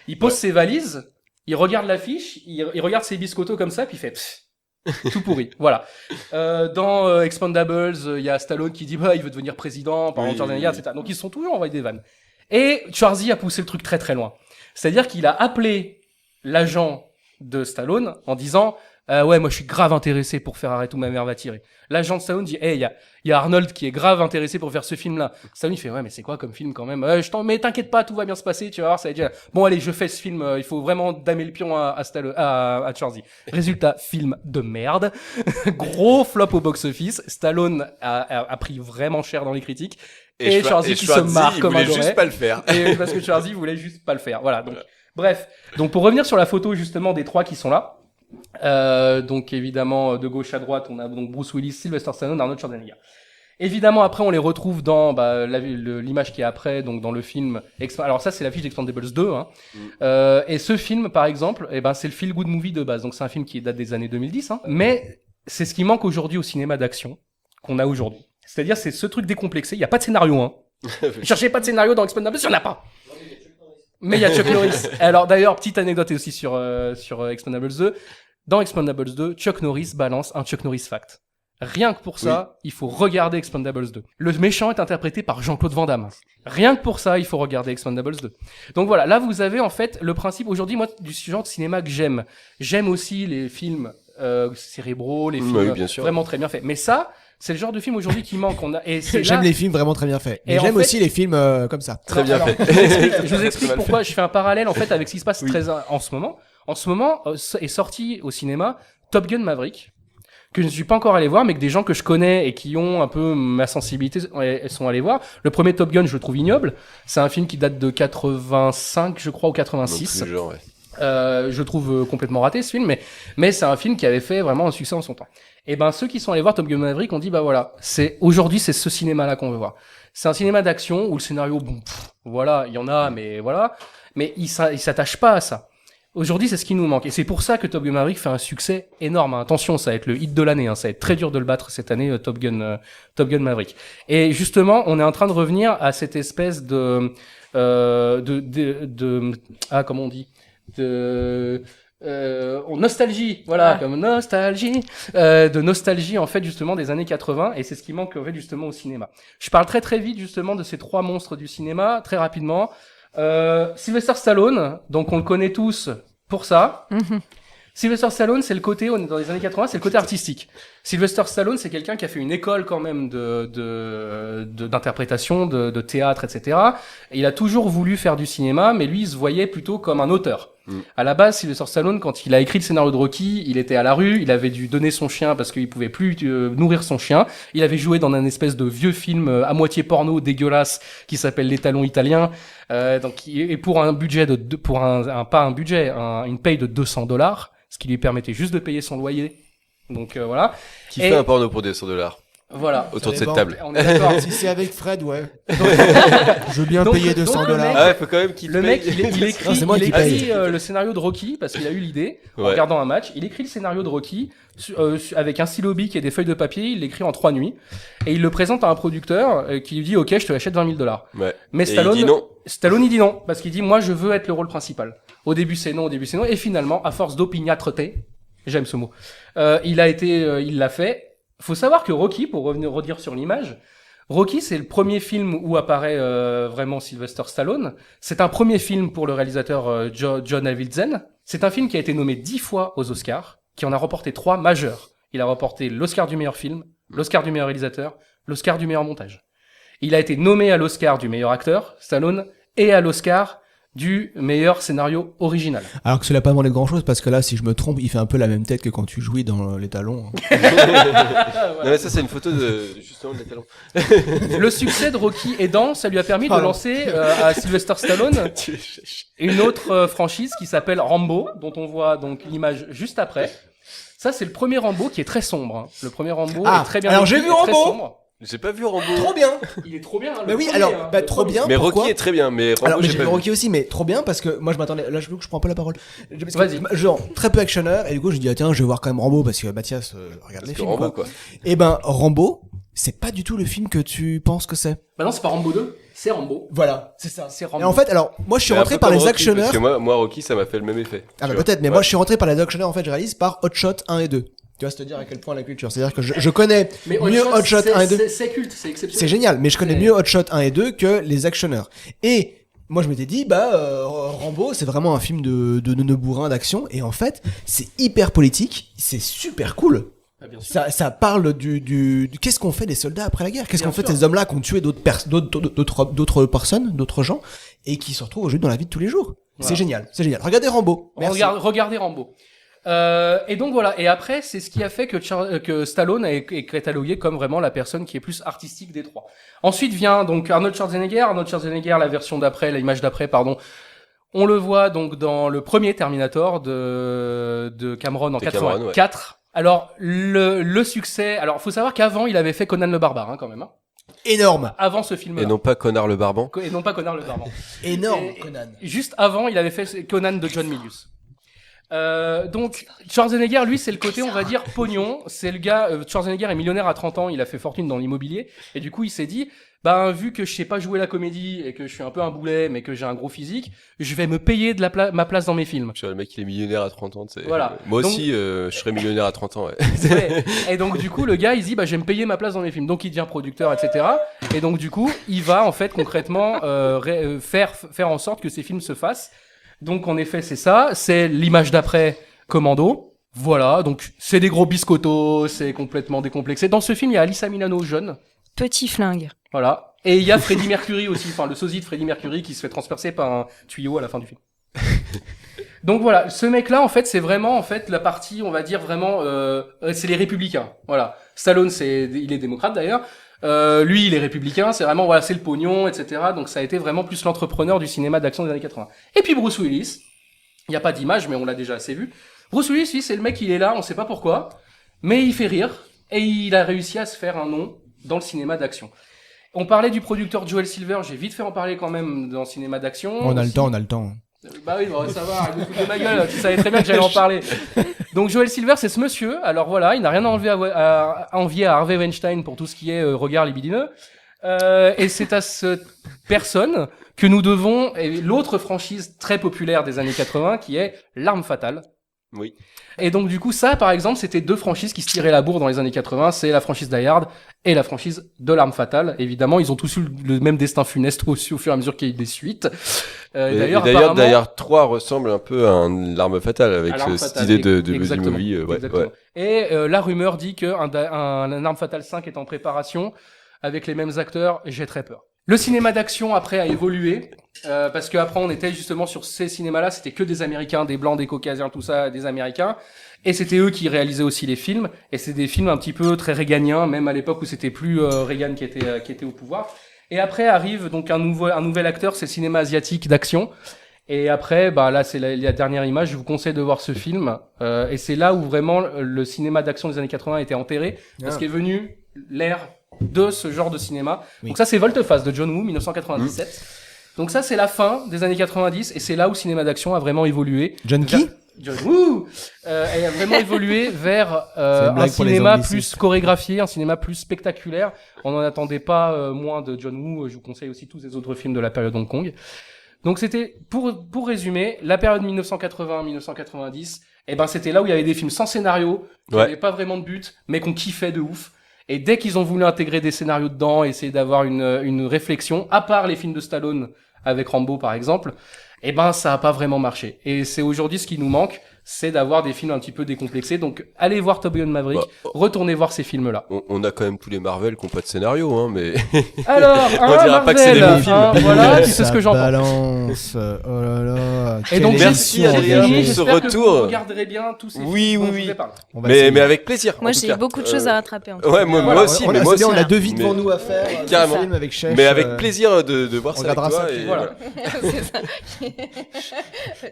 il pose ses valises, il regarde l'affiche, il regarde ses biscottos comme ça, puis il fait tout pourri. Voilà. Dans Expendables, il y a Stallone qui dit il veut devenir président, par exemple Schwarzenegger, etc. Donc ils se sont toujours envoyés des vannes. Et Schwarzy a poussé le truc très très loin. C'est-à-dire qu'il a appelé l'agent de Stallone en disant ouais, moi je suis grave intéressé pour faire Arrête où ma mère va tirer. L'agent de Stallone dit il y a Arnold qui est grave intéressé pour faire ce film-là. Stallone il fait ouais, mais c'est quoi comme film quand même? Mais t'inquiète pas, tout va bien se passer, tu vas voir, ça va être génial. Bon allez, je fais ce film, il faut vraiment damer le pion à Schwarzy. Résultat, film de merde. Gros flop au box-office. Stallone a pris vraiment cher dans les critiques. Et Schwarzy qui se marre comme un doré. Juste pas le faire. Et parce que Schwarzy voulait juste pas le faire. Voilà. Donc, bref. Donc, pour revenir sur la photo, justement, des trois qui sont là. Donc, évidemment, de gauche à droite, on a donc Bruce Willis, Sylvester Stallone, Arnold Schwarzenegger. Évidemment, après, on les retrouve dans l'image qui est après, donc dans le film. Alors ça, c'est l'affiche d'Expendables 2. Hein. Et ce film, par exemple, c'est le feel good movie de base. Donc, c'est un film qui date des années 2010. Hein. Mais c'est ce qui manque aujourd'hui au cinéma d'action qu'on a aujourd'hui. C'est-à-dire, c'est ce truc décomplexé. Il n'y a pas de scénario, hein. Cherchez pas de scénario dans Expendables, il n'y en a pas. Mais il y a Chuck Norris. Alors, d'ailleurs, petite anecdote aussi sur Expendables 2. Dans Expendables 2, Chuck Norris balance un Chuck Norris fact. Rien que pour ça, il faut regarder Expendables 2. Le méchant est interprété par Jean-Claude Van Damme. Rien que pour ça, il faut regarder Expendables 2. Donc voilà, là, vous avez en fait le principe, aujourd'hui, moi, du genre de cinéma que j'aime. J'aime aussi les films cérébraux, les films vraiment très bien faits. Mais ça, c'est le genre de film aujourd'hui qui manque. J'aime les films vraiment très bien faits. Et j'aime aussi les films comme ça. Très bien fait. Je vous explique pourquoi je fais un parallèle en fait avec ce qui se passe en ce moment. En ce moment est sorti au cinéma Top Gun Maverick, que je ne suis pas encore allé voir, mais que des gens que je connais et qui ont un peu ma sensibilité sont allés voir. Le premier Top Gun, je le trouve ignoble. C'est un film qui date de 85, je crois, ou 86. Je trouve complètement raté ce film, mais c'est un film qui avait fait vraiment un succès en son temps. Et ceux qui sont allés voir Top Gun Maverick ont dit voilà, aujourd'hui c'est ce cinéma-là qu'on veut voir. C'est un cinéma d'action où le scénario, voilà, il y en a, mais voilà, mais il s'attache pas à ça. Aujourd'hui, c'est ce qui nous manque. Et c'est pour ça que Top Gun Maverick fait un succès énorme. Attention, ça va être le hit de l'année. Ça va être très dur de le battre cette année, Top Gun Maverick. Et justement, on est en train de revenir à cette espèce comment on dit? Nostalgie, voilà, comme nostalgie, de nostalgie en fait justement des années 80, et c'est ce qui manque en fait justement au cinéma. Je parle très très vite justement de ces trois monstres du cinéma, très rapidement. Sylvester Stallone, donc on le connaît tous pour ça. Sylvester Stallone, c'est le côté, on est dans les années 80, c'est le côté artistique. Sylvester Stallone, c'est quelqu'un qui a fait une école quand même d'interprétation, de théâtre, etc. Et il a toujours voulu faire du cinéma, mais lui, il se voyait plutôt comme un auteur. À la base, Sylvester Stallone, quand il a écrit le scénario de Rocky, il était à la rue, il avait dû donner son chien parce qu'il pouvait plus nourrir son chien. Il avait joué dans un espèce de vieux film à moitié porno dégueulasse qui s'appelle Les Talons Italiens. Et pour un budget une paye de $200, ce qui lui permettait juste de payer son loyer. Donc voilà. Qui fait un porno pour $200? Voilà. Autour de Ça cette dépend. table. On est d'accord. Si c'est avec Fred, ouais. Je veux bien payer $200. Ah ouais, faut quand même qu'il Le te mec, paye. il écrit, Non, c'est moi il qui écrit, paye. le scénario de Rocky parce qu'il a eu l'idée en Ouais. regardant un match. Il écrit le scénario de Rocky avec un stylo bic et des feuilles de papier. Il l'écrit en 3 nuits et il le présente à un producteur qui lui dit OK, je te l'achète $20,000. Ouais. Mais Et il Stallone, dit non. Stallone il dit non parce qu'il dit moi je veux être le rôle principal. Au début c'est non, et finalement à force d'opiniâtreté, j'aime ce mot, il l'a fait. Faut savoir que Rocky, pour redire sur l'image, Rocky, c'est le premier film où apparaît vraiment Sylvester Stallone. C'est un premier film pour le réalisateur John Avildsen. C'est un film qui a été nommé 10 fois aux Oscars, qui en a remporté 3 majeurs. Il a remporté l'Oscar du meilleur film, l'Oscar du meilleur réalisateur, l'Oscar du meilleur montage. Il a été nommé à l'Oscar du meilleur acteur, Stallone, et à l'Oscar du meilleur scénario original. Alors que cela n'a pas demandé grand chose parce que là, si je me trompe, il fait un peu la même tête que quand tu jouis dans les talons. Non mais ça c'est une photo de justement des talons. Le succès de Rocky aidant, ça lui a permis de lancer à Sylvester Stallone une autre franchise qui s'appelle Rambo, dont on voit donc l'image juste après. Ça c'est le premier Rambo qui est très sombre. Hein. Le premier Rambo est très bien. Alors écrit, j'ai vu est très Rambo. sombre. J'ai pas vu Rambo. Trop bien. Il est trop bien. Hein, Mais le oui, premier, alors hein, bah, le trop premier. bien. Mais Pourquoi Rocky est très bien, mais Rambo Alors, mais j'ai j'ai pas vu vu. Rocky aussi, mais trop bien parce que moi je m'attendais. Là, je prends un peu la parole. Parce que, Vas-y. genre, très peu actionneur, et du coup, je dis, ah, tiens, je vais voir quand même Rambo parce que Mathias regarde les Parce que films. Rambo quoi. Et ben, Rambo, c'est pas du tout le film que tu penses que c'est. Bah non, c'est pas Rambo 2, c'est Rambo. Voilà, c'est ça. C'est Rambo. Et en fait, alors, moi je suis Mais un rentré peu par comme les Rocky, actionneurs. Parce que moi Rocky ça m'a fait le même effet. Ah bah tu vois. peut-être, mais Ouais. moi je suis rentré par les actionneurs, en fait, je réalise par Hot Shot 1 et 2. Tu vois, c'est te dire à quel point la culture. C'est-à-dire que je connais Mais mieux Hot Shot 1 et 2. c'est culte, c'est exceptionnel. C'est génial, mais je connais mieux Hot Shot 1 et 2 que les actionneurs. Et moi je m'étais dit, Rambo c'est vraiment un film de bourrin d'action, et en fait c'est hyper politique, c'est super cool. Ah, bien sûr. Ça parle du qu'est-ce qu'on fait des soldats après la guerre, qu'est-ce Bien qu'on fait de sûr. ces hommes-là qui ont tué d'autres personnes, d'autres gens, et qui se retrouvent au jeu dans la vie de tous les jours. Voilà. C'est génial, c'est génial. Regardez Rambo. Merci. Regardez Rambo. Et donc voilà. Et après, c'est ce qui a fait que Stallone est catalogué comme vraiment la personne qui est plus artistique des trois. Ensuite vient donc Arnold Schwarzenegger, la version d'après, l'image d'après, pardon. On le voit donc dans le premier Terminator de Cameron en De Cameron, 84. Alors le succès. Alors faut savoir qu'avant il avait fait Conan le Barbare quand même. Hein. Énorme. Avant ce film-là. Et non pas Connard le Barban. Et non pas Conan le Barbare. Énorme, Et- Conan. Juste avant, il avait fait Conan de John Milius. Donc Schwarzenegger, lui, c'est le côté, on va dire, pognon. C'est le gars. Schwarzenegger est millionnaire à 30 ans. Il a fait fortune dans l'immobilier. Et du coup, il s'est dit, vu que je sais pas jouer la comédie et que je suis un peu un boulet, mais que j'ai un gros physique, je vais me payer de ma place dans mes films. Tu vois, le mec il est millionnaire à 30 ans. Voilà. Moi Donc- aussi je serais millionnaire à 30 ans. Ouais. Ouais. Et donc du coup, le gars, il se dit, je vais me payer ma place dans mes films. Donc il devient producteur, etc. Et donc du coup, il va en fait concrètement faire en sorte que ces films se fassent. Donc en effet, c'est ça. C'est l'image d'après Commando. Voilà. Donc c'est des gros biscottos, c'est complètement décomplexé. Dans ce film, il y a Alyssa Milano jeune. Petit flingue. Voilà. Et il y a Freddie Mercury aussi, enfin le sosie de Freddie Mercury qui se fait transpercer par un tuyau à la fin du film. Donc voilà, ce mec-là, en fait, c'est vraiment en fait la partie, on va dire vraiment, c'est les républicains. Voilà. Stallone, il est démocrate d'ailleurs. Lui, il est républicain. C'est vraiment voilà, c'est le pognon, etc. Donc ça a été vraiment plus l'entrepreneur du cinéma d'action des années 80. Et puis Bruce Willis. Il n'y a pas d'image, mais on l'a déjà assez vu. Bruce Willis, lui, c'est le mec, il est là, on sait pas pourquoi, mais il fait rire et il a réussi à se faire un nom dans le cinéma d'action. On parlait du producteur Joel Silver, j'ai vite fait en parler quand même dans le cinéma d'action. On a aussi. le temps, on a le temps. Bah oui, bon, ça va, arrête de foutre de ma gueule, tu savais très bien que j'allais en parler. Donc Joel Silver, c'est ce monsieur, alors voilà, il n'a rien à envier à Harvey Weinstein pour tout ce qui est regard libidineux. Et c'est à cette personne que nous devons l'autre franchise très populaire des années 80 qui est L'Arme Fatale. Oui. Et donc du coup ça par exemple c'était deux franchises qui se tiraient la bourre dans les années 80, c'est la franchise Die Hard et la franchise de L'Arme Fatale. Évidemment ils ont tous eu le même destin funeste aussi au fur et à mesure qu'il y a eu des suites. Et D'ailleurs d'ailleurs, apparemment 3 ressemble un peu à L'Arme Fatale avec à L'Arme cette Fatale, idée de buddy exactement, movie. Ouais, exactement. ouais. Et la rumeur dit que un Arme Fatale 5 est en préparation avec les mêmes acteurs, j'ai très peur. Le cinéma d'action après a évolué parce que après on était justement sur ces cinémas-là, c'était que des Américains, des Blancs, des Caucasiens, tout ça, des Américains, et c'était eux qui réalisaient aussi les films. Et c'est des films un petit peu très réganiens, même à l'époque où c'était plus Reagan qui était au pouvoir. Et après arrive donc un nouvel acteur, c'est le cinéma asiatique d'action. Et après, là c'est la dernière image. Je vous conseille de voir ce film. Et c'est là où vraiment le cinéma d'action des années 80 était enterré parce qu'est venu l'ère de ce genre de cinéma. Donc ça, c'est Volte-Face de John Woo, 1997. Donc ça, c'est la fin des années 90 et c'est là où le cinéma d'action a vraiment évolué. John qui John Woo a vraiment évolué vers un cinéma plus chorégraphié, un cinéma plus spectaculaire. On n'en attendait pas moins de John Woo. Je vous conseille aussi tous les autres films de la période Hong Kong. Donc c'était, pour résumer, la période 1980-1990, c'était là où il y avait des films sans scénario, qui n'avaient pas vraiment de but, mais qu'on kiffait de ouf. Et dès qu'ils ont voulu intégrer des scénarios dedans, essayer d'avoir une réflexion, à part les films de Stallone avec Rambo par exemple, ça a pas vraiment marché. Et c'est aujourd'hui ce qui nous manque, c'est d'avoir des films un petit peu décomplexés. Donc allez voir Top Gun Maverick, retournez voir ces films-là. On a quand même tous les Marvel qui n'ont pas de scénario, hein, mais alors on dira Marvel, pas que c'est des bons films. Voilà, tu sais ce que j'en pense. Balance. Oh là là. Et donc merci Adrien pour ce retour. Que vous regarderez bien tous ces films. Oui. Mais avec plaisir. Moi j'ai beaucoup de choses à rattraper. Ouais, moi aussi. Mais moi aussi. On a 2 vies devant nous à faire. Carrément. Avec Chef. Mais avec plaisir de voir ça avec toi. Voilà.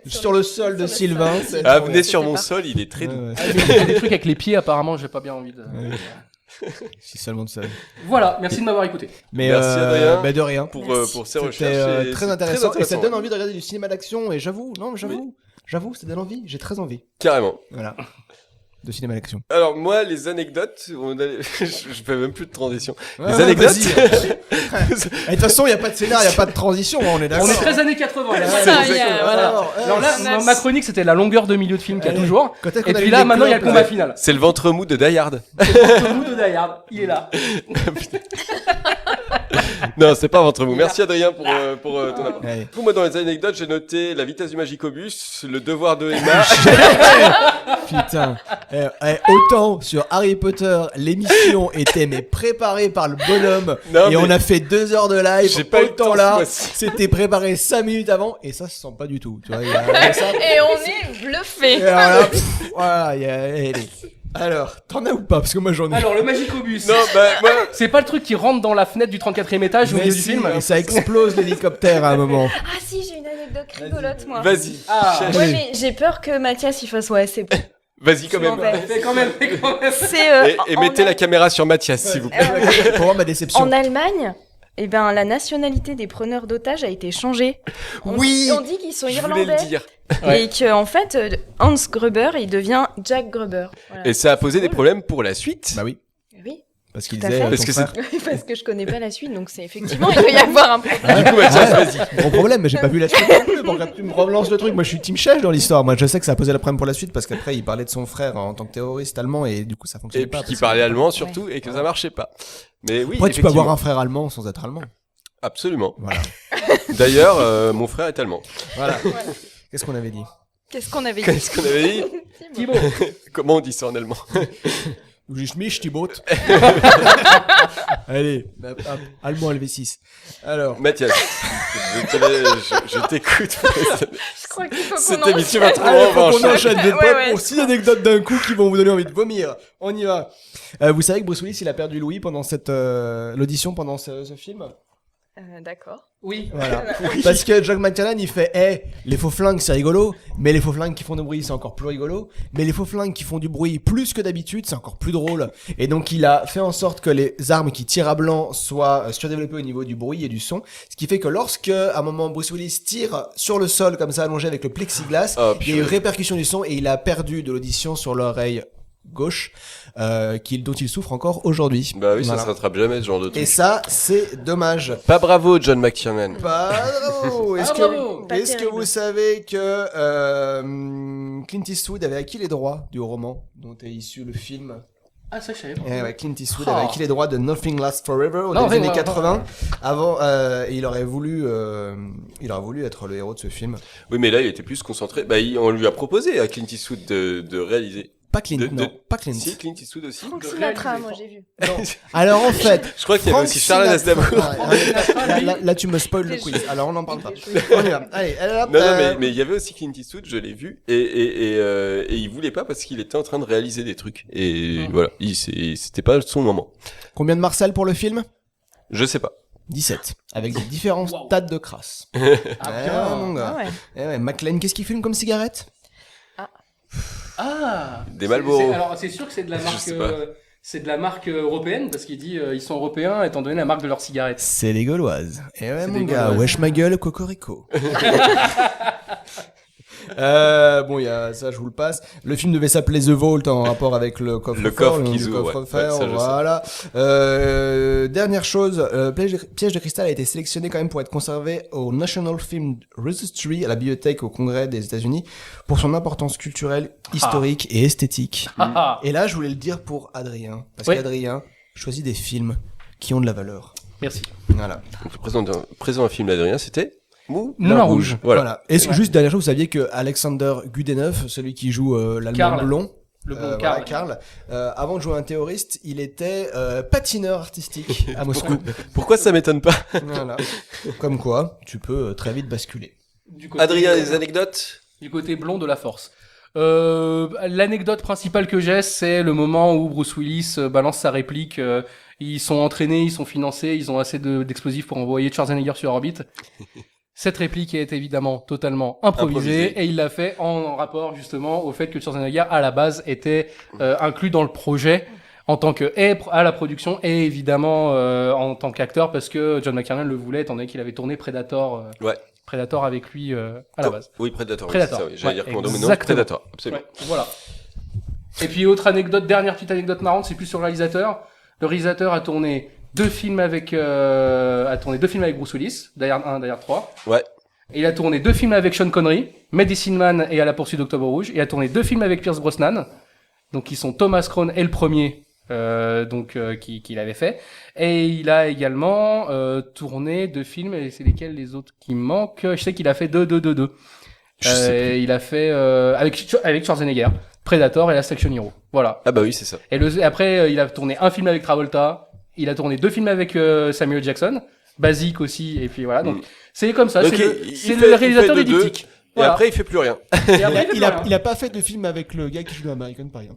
Sur le sol de Sylvain. Venez sur mon sol, il est très doux. Il y a des trucs avec les pieds, apparemment, j'ai pas bien envie de. Si seulement de ça. Voilà, merci de m'avoir écouté. Mais merci Adrien. De rien. Pour ces recherches. C'était très intéressant. Et ça donne envie de regarder du cinéma d'action. Et j'avoue, ça donne envie. J'ai très envie. Carrément. Voilà. De cinéma d'action. Alors moi, les anecdotes, je fais même plus de transition. Les anecdotes. De toute façon, il y a pas de scénar, il y a pas de transition, on est d'accord. On est très années 80. Alors là, ma chronique, c'était la longueur de milieu de film qu'il y a toujours. Et puis là, maintenant, il y a le combat final. C'est le ventre mou de Die Hard. C'est le ventre mou de Die Hard. Il est là. Non, c'est pas ventre mou. Merci Adrien pour ton apport. Pour moi, dans les anecdotes, j'ai noté La vitesse du magicobus, Le devoir de Emma. Putain. Autant sur Harry Potter, l'émission était préparée par le bonhomme et on a fait 2 heures de live. J'ai pas eu le temps là, c'était préparé 5 minutes avant et ça se sent pas du tout. Tu vois, et on est bluffé. Voilà, alors, t'en as ou pas? Parce que moi j'en ai. Alors, le magicobus. Non, moi. C'est pas le truc qui rentre dans la fenêtre du 34e étage au milieu du film. Et ça explose l'hélicoptère à un moment. Ah si, j'ai une anecdote rigolote moi. Vas-y. Ouais, mais j'ai peur que Mathias il fasse c'est bon. Vas-y quand même. Fais quand même. Et mettez la caméra sur Mathias, s'il vous plaît. Pour moi, ma déception. En Allemagne, la nationalité des preneurs d'otages a été changée. On dit qu'ils sont irlandais. Je voulais le dire. Et que en fait, Hans Gruber, il devient Jack Gruber. Voilà. Et ça a posé des problèmes pour la suite. Bah oui. Oui. Parce qu'il disait. Parce que je connais pas la suite, donc c'est effectivement il peut y avoir un problème. Du coup, Mathias, vas-y. Gros problème, mais j'ai pas vu la suite non plus. Bon, tu me relances le truc. Moi, je suis Team Chef dans l'histoire. Moi, je sais que ça a posé le problème pour la suite parce qu'après, il parlait de son frère en tant que terroriste allemand et du coup, ça fonctionnait pas. Et puis, qu'il parlait allemand surtout et que ça marchait pas. Mais oui. Après, tu peux avoir un frère allemand sans être allemand. Absolument. Voilà. D'ailleurs, mon frère est allemand. Voilà. Qu'est-ce qu'on avait dit? Qu'est-ce qu'on avait dit Thibaut. Comment on dit ça en allemand? Ich mich, Thibaut. Allez, allemand LV6. Alors. Mathias, je t'écoute. Je crois qu'il faut qu'on Cette enchaîne. émission va trop loin. On enchaîne. Vous êtes pas pour 6 anecdotes d'un coup qui vont vous donner envie de vomir. On y va. Vous savez que Bruce Willis, il a perdu l'ouïe pendant l'audition pendant ce film? D'accord. Oui. Voilà. Parce que John McTiernan, il fait, les faux flingues, c'est rigolo, mais les faux flingues qui font du bruit, c'est encore plus rigolo, mais les faux flingues qui font du bruit plus que d'habitude, c'est encore plus drôle. Et donc, il a fait en sorte que les armes qui tirent à blanc soient surdéveloppées au niveau du bruit et du son. Ce qui fait que lorsque, à un moment, Bruce Willis tire sur le sol, comme ça, allongé avec le plexiglas, il y a eu répercussion du son et il a perdu de l'audition sur l'oreille gauche, dont il souffre encore aujourd'hui. Bah oui, ça se rattrape jamais ce genre de truc. Et ça, c'est dommage. Pas bravo, John McTiernan. Pas bravo. Est-ce que vous savez que Clint Eastwood avait acquis les droits du roman dont est issu le film? Ah, ça, je savais pas. Ouais, Clint Eastwood avait acquis les droits de Nothing Lasts Forever dans les années 80. Avant, il aurait voulu être le héros de ce film. Oui, mais là, il était plus concentré. On lui a proposé à Clint Eastwood de réaliser. Pas Clint, pas Clint. Si, Clint Eastwood aussi. Frank Sinatra, moi j'ai vu. Alors en fait, je crois qu'il y avait aussi Charles Aznavour. Là, tu me spoil le quiz. Alors on n'en parle pas. On y va. Allez, non, mais il y avait aussi Clint Eastwood, je l'ai vu, et il voulait pas parce qu'il était en train de réaliser des trucs. Et voilà, c'était pas son moment. Combien de Marcel pour le film? Je sais pas. 17, avec des différents stades de crasse. Mon gars. Ouais. McLean, qu'est-ce qu'il fume comme cigarette? Des Marlboro. Alors c'est sûr que c'est de la marque C'est de la marque européenne parce qu'il dit ils sont européens étant donné la marque de leurs cigarettes. C'est les Gauloises. Et ouais, C'est mon des gars, Gauloises. wesh ma gueule, cocorico. Bon, il y a ça, je vous le passe. Le film devait s'appeler The Vault en rapport avec le coffre-fort. Le coffre nom qui du s'ouvre, coffre-fort, ouais, ça, je voilà. Dernière chose, Piège de cristal a été sélectionné quand même pour être conservé au National Film Registry à la bibliothèque au Congrès des États-Unis pour son importance culturelle, historique et esthétique. Et là, je voulais le dire pour Adrien, parce qu'Adrien choisit des films qui ont de la valeur. Merci. Voilà. Donc, le présent film d'Adrien, c'était Moulin Rouge. Voilà. Et juste dernière chose, vous saviez que Alexander Gudenov, celui qui joue l'allemand Karl. blond, Le blond voilà, Karl, avant de jouer un terroriste, il était patineur artistique à Moscou. Pourquoi ça m'étonne pas? Voilà. Comme quoi, tu peux très vite basculer. Du côté, Adrien, les anecdotes? Du côté blond de la force. L'anecdote principale que j'ai, c'est le moment où Bruce Willis balance sa réplique. Ils sont entraînés, ils sont financés, ils ont assez d'explosifs pour envoyer Schwarzenegger sur orbite. Cette réplique est évidemment totalement improvisée et il l'a fait en rapport justement au fait que Schwarzenegger à la base était inclus dans le projet en tant que à la production et évidemment en tant qu'acteur parce que John McTiernan le voulait étant donné qu'il avait tourné Predator. Predator avec lui à la base. Oui, Predator. Predator. Oui, c'est ça, oui. J'allais dire Commando, mais non, Exactement. Predator. Absolument. Ouais, voilà. Et puis autre anecdote, dernière petite anecdote marrante, c'est plus sur le réalisateur. Le réalisateur a tourné deux films avec Bruce Willis, Die Hard 1, Die Hard 3. Ouais. Et il a tourné deux films avec Sean Connery, Medicine Man et À la poursuite d'Octobre Rouge. Il a tourné deux films avec Pierce Brosnan, donc qui sont Thomas Crown et le premier, qu'il avait fait. Et il a également tourné deux films, et c'est lesquels les autres qui manquent? Je sais qu'il a fait deux. Il a fait avec Schwarzenegger, Predator et Last Action Hero. Voilà. Ah bah oui, c'est ça. Et après, il a tourné un film avec Travolta. Il a tourné deux films avec Samuel Jackson, Basique aussi, et puis voilà. Donc c'est comme ça. Donc, c'est le réalisateur des diptyques. Et après, il fait plus rien. Il a pas fait de film avec le gars qui joue dans American Pie. Hein.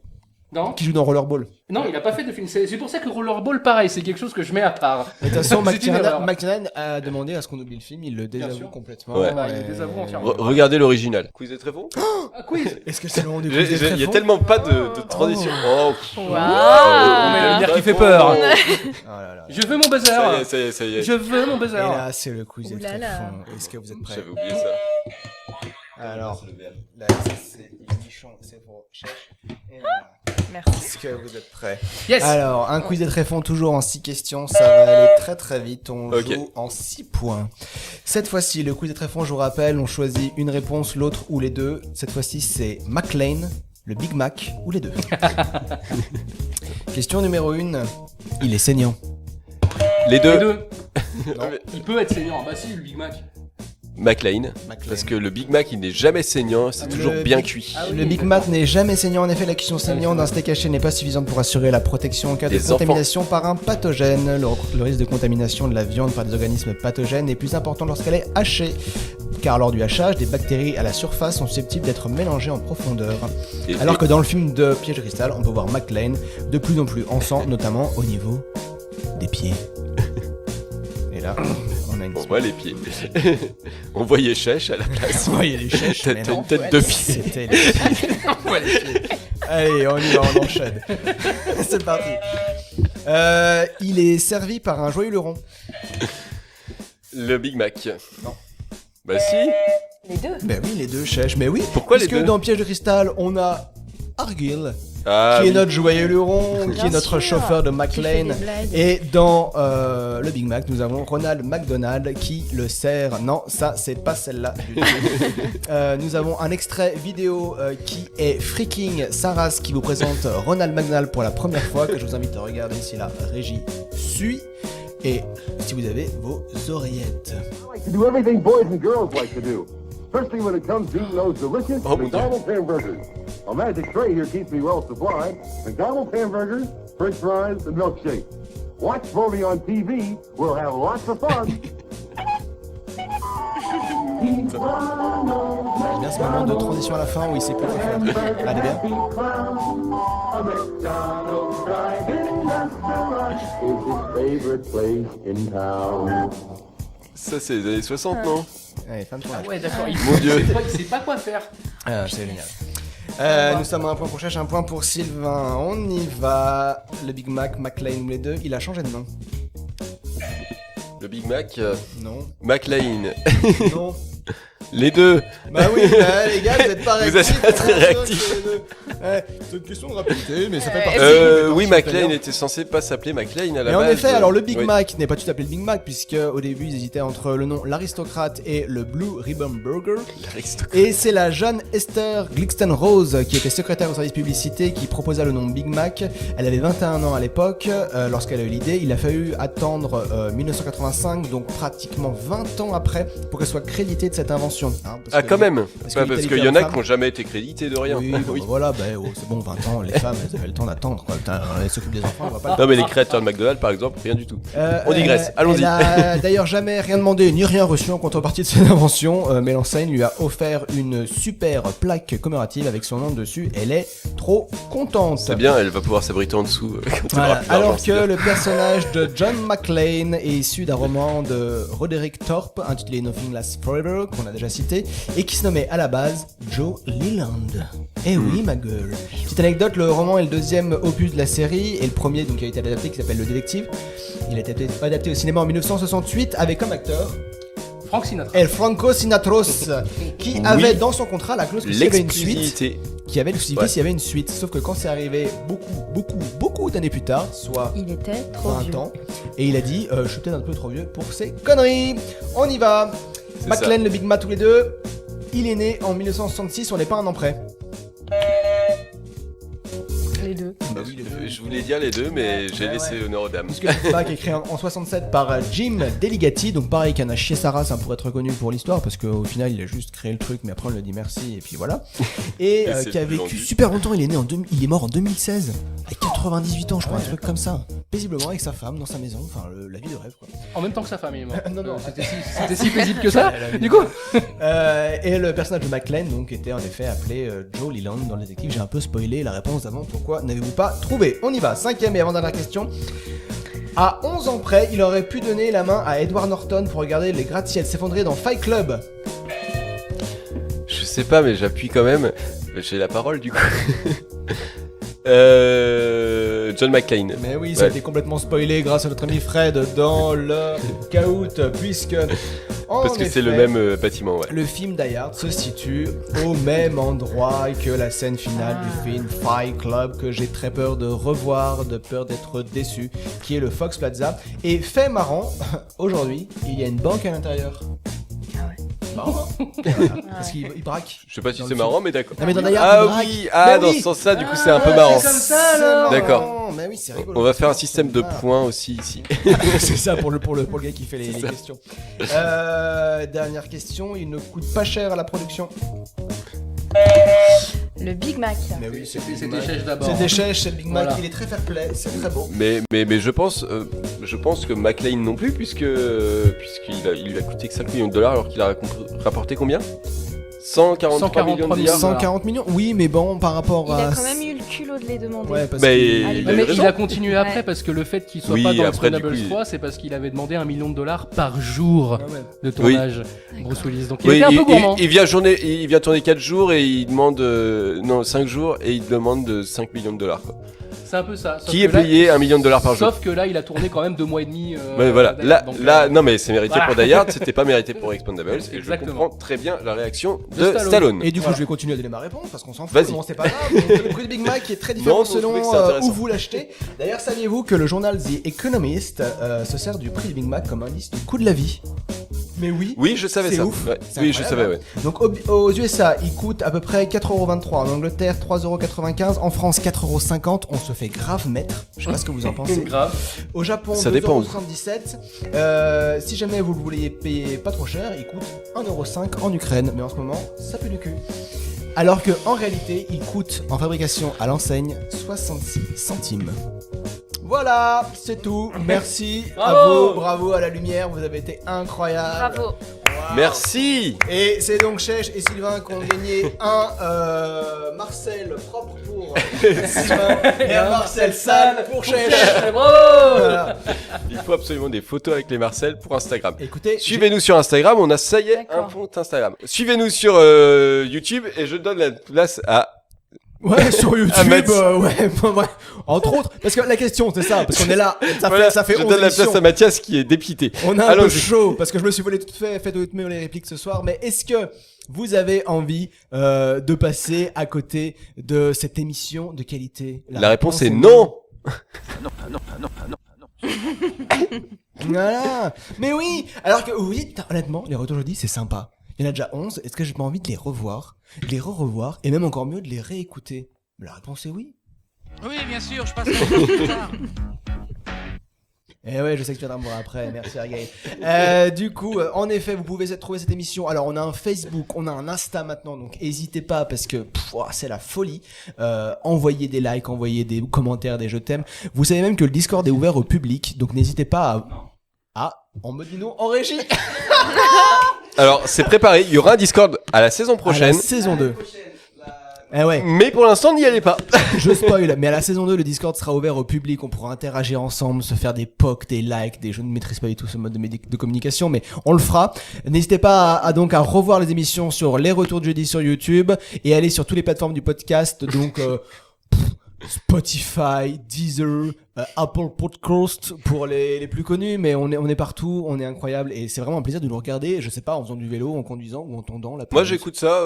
Non. Qui joue dans Rollerball. Non, il a pas fait de film. C'est pour ça que Rollerball, pareil, c'est quelque chose que je mets à part. De toute façon, C'est une erreur. McTiernan a demandé à ce qu'on oublie le film, il le désavoue complètement. Ouais. Il le désavoue entièrement. Regardez l'original. Quiz est très bon. Ah, quiz. Est-ce que c'est le moment du quiz? Il y a tellement pas de transition. Oh. On a le nerf qui fait peur. Oh là là. Je veux mon buzzer. Ça y est. Je veux mon buzzer. Et là, c'est le quiz est très Oulala. fond. Est-ce que vous êtes prêts? J'avais oublié ça. Alors, là, c'est nichon, c'est pour cherche. Et voilà. Merci. Est-ce que vous êtes prêts? Yes. Alors, un quiz des tréfonds toujours en 6 questions, ça va aller très très vite, on joue en 6 points. Cette fois-ci, le quiz des tréfonds, je vous rappelle, on choisit une réponse, l'autre ou les deux. Cette fois-ci, c'est McLean, le Big Mac ou les deux. Question numéro 1, il est saignant. Les deux. Non. Il peut être saignant. Bah si, le Big Mac. McLean. Parce que le Big Mac, il n'est jamais saignant, c'est toujours bien cuit. Le Big Mac n'est jamais saignant. En effet, la cuisson saignante d'un steak haché n'est pas suffisante pour assurer la protection en cas de Des contamination par un pathogène. Le risque de contamination de la viande par des organismes pathogènes est plus important lorsqu'elle est hachée. Car lors du hachage, des bactéries à la surface sont susceptibles d'être mélangées en profondeur. Alors que dans le film de Piège de cristal, on peut voir McLean de plus en plus en sang, notamment au niveau des pieds. Et là, on a une... On voit les pieds. On voyait Chèche à la place. On voyait les Chèches. T'as une tête de pied. C'était les pieds. On voit les pieds. Allez, on y va, on enchaîne. C'est parti. Il est servi par un joyeux luron. Le Big Mac. Non. Bah si. Les deux. Ben oui, les deux Chèches. Mais oui. Pourquoi les Puisque deux dans Piège de cristal, on a Argyll. Ah, qui est oui. notre joyeux luron, qui Bien est notre sûr. chauffeur de Qui fait McLean. des blagues. Et dans le Big Mac, nous avons Ronald McDonald qui le sert. Non, ça, c'est pas celle-là du tout. Nous avons un extrait vidéo qui est freaking Saras qui vous présente Ronald McDonald pour la première fois, que je vous invite à regarder si la régie suit. Et si vous avez vos oreillettes. To do everything boys and girls like to do. Especially when it comes to eating those delicious McDonald's hamburgers. A magic tray here keeps me well supplied. McDonald's hamburgers, french fries, and milkshakes. Watch for me on TV. We'll have lots of fun. J'aime bien ce moment de transition à la fin où il sait plus quoi faire. Allez bien. Ça, c'est les années 60, non? Allez, fin de tournage. Ouais, d'accord. Mon Dieu. Il sait pas quoi faire. Ah, c'est génial. Nous sommes à un point pour Chèche, un point pour Sylvain. On y va. Le Big Mac, McLean, les deux, il a changé de nom. Le Big Mac Non. McLean. Non. Les deux. Bah oui, les gars, vous êtes pas réactifs. Vous êtes pas très réactifs. C'est une question de rapidité, mais ça fait partie. Oui, McLean était censé pas s'appeler McLean à la et base. en effet, alors le Big Oui. Mac n'est pas tout appelé le Big Mac, puisque au début ils hésitaient entre le nom l'aristocrate et le Blue Ribbon Burger. Et c'est la jeune Esther Glixton Rose, qui était secrétaire au service publicité, qui proposa le nom Big Mac. Elle avait 21 ans à l'époque, lorsqu'elle a eu l'idée. Il a fallu attendre 1985, donc pratiquement 20 ans après, pour qu'elle soit créditée de cette invention. Hein, Ah, quand même. Parce l'égalité qu'il y en a homme-femme- qui n'ont jamais été crédités de rien. Oui, Oui. bah voilà, c'est bon, 20 ans, les femmes, elles avaient le temps d'attendre, quoi. Putain, elles s'occupent des enfants, on va pas le Non, mais les créateurs de McDonald's, par exemple, rien du tout. On digresse, Elle allons-y. a d'ailleurs jamais rien demandé ni rien reçu en contrepartie de cette invention, mais l'enseigne lui a offert une super plaque commémorative avec son nom dessus. Elle est trop contente. C'est bien, elle va pouvoir s'abriter en dessous. Quand elle Voilà. aura plus d'argent, Alors c'est que bien. le personnage de John McClane est issu d'un roman de Roderick Thorpe intitulé Nothing Lasts Forever, qu'on a déjà cité, et qui se nommait à la base Joe Leland. Eh oui, ma gueule. Petite anecdote, le roman est le deuxième opus de la série, et le premier donc, qui a été adapté, qui s'appelle Le Détective. Il a été adapté au cinéma en 1968 avec comme acteur Frank Sinatra. El Franco Sinatros, qui avait dans son contrat la clause que s'il y avait une suite, L'exclusivité. qui avait l'exclusivité s'il y avait une suite. Sauf que quand c'est arrivé beaucoup d'années plus tard, soit Il était trop 20 vieux. ans, et il a dit je suis peut-être un peu trop vieux pour ces conneries. On y va. C'est McLean, ça. le Big Mac tous les deux. Il est né en 1966, on n'est pas un an près. Les deux. Je voulais dire les deux, mais j'ai laissé honneur aux dames. Puisque le Big Mac est créé en 67 par Jim Deligati, donc pareil qu'un a chié sa race pour être reconnu pour l'histoire, parce qu'au final il a juste créé le truc, mais après on lui a dit merci, et puis voilà. Et c'est qui a plus vécu vendu. super longtemps, il est mort en 2016, avec 98 ans je crois, un truc comme ça. Paisiblement avec sa femme dans sa maison, enfin la vie de rêve quoi. En même temps que sa femme est morte. Non. C'était si paisible que ça, du coup. Et le personnage de McLean donc était en effet appelé Joe Leland dans le détective. J'ai un peu spoilé la réponse d'avant, pourquoi n'avez-vous pas trouvé? On y va, cinquième et avant-dernière question. À 11 ans près, il aurait pu donner la main à Edward Norton pour regarder les gratte-ciel s'effondrer dans Fight Club. Je sais pas, mais j'appuie quand même. J'ai la parole du coup. John McClane. Mais oui, ça a été complètement spoilé grâce à notre ami Fred dans le Caout, puisque... Parce que c'est le même bâtiment, ouais. Le film Die Hard se situe au même endroit que la scène finale du film Fight Club, que j'ai très peur de revoir, de peur d'être déçu, qui est le Fox Plaza. Et fait marrant, aujourd'hui, il y a une banque à l'intérieur. Marrant. Voilà. Parce qu'il braque. Je sais pas si dans c'est le marrant, film. mais d'accord. Non, mais dans Die Hard, il braque. oui, Mais dans oui. ce sens-là, du coup, c'est un peu marrant. C'est comme ça, alors. D'accord. Mais oui, c'est rigolo. On va faire un système de points aussi ici. C'est ça pour le gars qui fait les questions. Dernière question, il ne coûte pas cher à la production. Le Big Mac. Mais oui, C'était Chèche d'abord. C'était Chèche, c'est le Big Mac, Voilà. il est très fair play, c'est très beau. Mais je pense que McLean non plus, puisqu'il lui a coûté que 5 millions de dollars alors qu'il a rapporté combien 143 millions de dollars. 140 millions. Oui, mais bon, par rapport Il à... a quand même eu le culot de les demander. Ouais, parce Mais qu'il- Allez, il bah, a Mais raison. il a continué après Ouais. parce que le fait qu'il soit Oui, pas dans après, du Expendables coup, il- 3, c'est parce qu'il avait demandé $1 million par jour Ah ouais. de tournage. Bruce Willis. Donc il Oui, était un peu gourmand. il vient tourner 4 jours et il demande 5 jours et il demande 5 millions de dollars quoi. C'est un peu ça. Sauf Qui que est là- payé $1 million par jour. Sauf que là, il a tourné quand même 2 mois et demi. Ouais, voilà. derrière. Donc, Non, mais c'est mérité voilà. pour Die Hard, c'était pas mérité pour Expendables. Et je Exactement. comprends très bien la réaction De de Stallone. Stallone. Et du coup, Voilà. je vais continuer à donner ma réponse parce qu'on s'en fout. Vas-y. Bon, c'est pas grave. Donc, le prix de Big Mac est très différent Non, je trouvais selon que c'est intéressant. où vous l'achetez. D'ailleurs, saviez-vous que le journal The Economist se sert du prix du Big Mac comme indice du coût de la vie? Mais oui. Oui, je savais C'est ça. ouf. Ouais. C'est Oui, je incroyable, savais, ouais. Donc aux USA, il coûte à peu près 4,23€. En Angleterre, 3,95€. En France, 4,50€. On se fait grave mettre. Je sais pas ce que vous en pensez. Grave. Au Japon, Ça dépend où. 2,77€. Si jamais vous le vouliez payer pas trop cher, il coûte 1,05€ en Ukraine. Mais en ce moment, ça pue du cul. Alors que en réalité, il coûte en fabrication à l'enseigne 66 centimes. Voilà, c'est tout. Merci à Bravo. vous, bravo à la lumière, vous avez été incroyables. Bravo. Merci. Et c'est donc Chèche et Sylvain qui ont gagné un Marcel propre pour Sylvain et un Marcel sale pour Chèche. Bravo. Voilà. Il faut absolument des photos avec les Marcel pour Instagram. Écoutez, Suivez-nous sur Instagram, on a ça y est un D'accord. compte Instagram. Suivez-nous sur YouTube et je donne la place à Ouais, sur YouTube, Mathias. ouais, entre autres. Parce que la question, c'est ça, parce qu'on est là, ça fait je 11 donne la émissions. place à Mathias qui est dépité. On a un peu Allons-y. chaud, parce que je me suis volé fait toutes mes répliques ce soir, mais est-ce que vous avez envie de passer à côté de cette émission de qualité? La réponse est non. Voilà. Mais oui. Alors que oui, putain, honnêtement, les retours jeudi, c'est sympa. Il y en a déjà 11. Est-ce que j'ai pas envie de les revoir, de les revoir, et même encore mieux de les réécouter? La réponse est oui. Oui, bien sûr, je passe plus tard. Eh ouais, je sais que tu viendras me voir après. Merci, Argaï. Du coup, en effet, vous pouvez trouver cette émission. Alors, on a un Facebook, on a un Insta maintenant, donc n'hésitez pas parce que c'est la folie. Envoyez des likes, envoyez des commentaires, des je t'aime. Vous savez même que le Discord est ouvert au public, donc n'hésitez pas on me dit non en régie. Alors, c'est préparé. Il y aura un Discord à la saison prochaine. À la saison 2. Eh ouais. Mais pour l'instant, n'y allez pas. Je spoil, mais à la saison 2, le Discord sera ouvert au public, on pourra interagir ensemble, se faire des POC, des likes, je ne maîtrise pas du tout ce mode de communication, mais on le fera. N'hésitez pas à revoir les émissions sur les retours de jeudi sur YouTube, et aller sur toutes les plateformes du podcast, donc Spotify, Deezer, Apple Podcast pour les plus connus, mais on est partout, on est incroyable, et c'est vraiment un plaisir de nous regarder, je sais pas, en faisant du vélo, en conduisant, ou en tendant la Moi, j'écoute ça,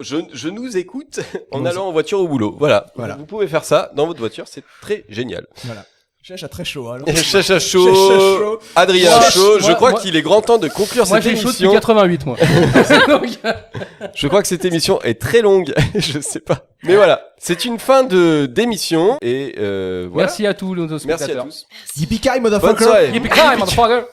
je nous écoute en allant en voiture au boulot. Voilà. Vous pouvez faire ça dans votre voiture, c'est très génial. Voilà. Chacha très chaud, alors. Chacha chaud. Adrien chaud. Je crois qu'il est grand temps de conclure cette émission. Moi, j'ai chaud depuis 88, moi. Je crois que cette émission est très longue. Je sais pas. Mais voilà. C'est une fin d'émission. Et voilà. Merci à tous nos spectateurs. Merci à tous. Yippee-ki, motherfucker. Bonne soirée. Yippee-ki, motherfucker.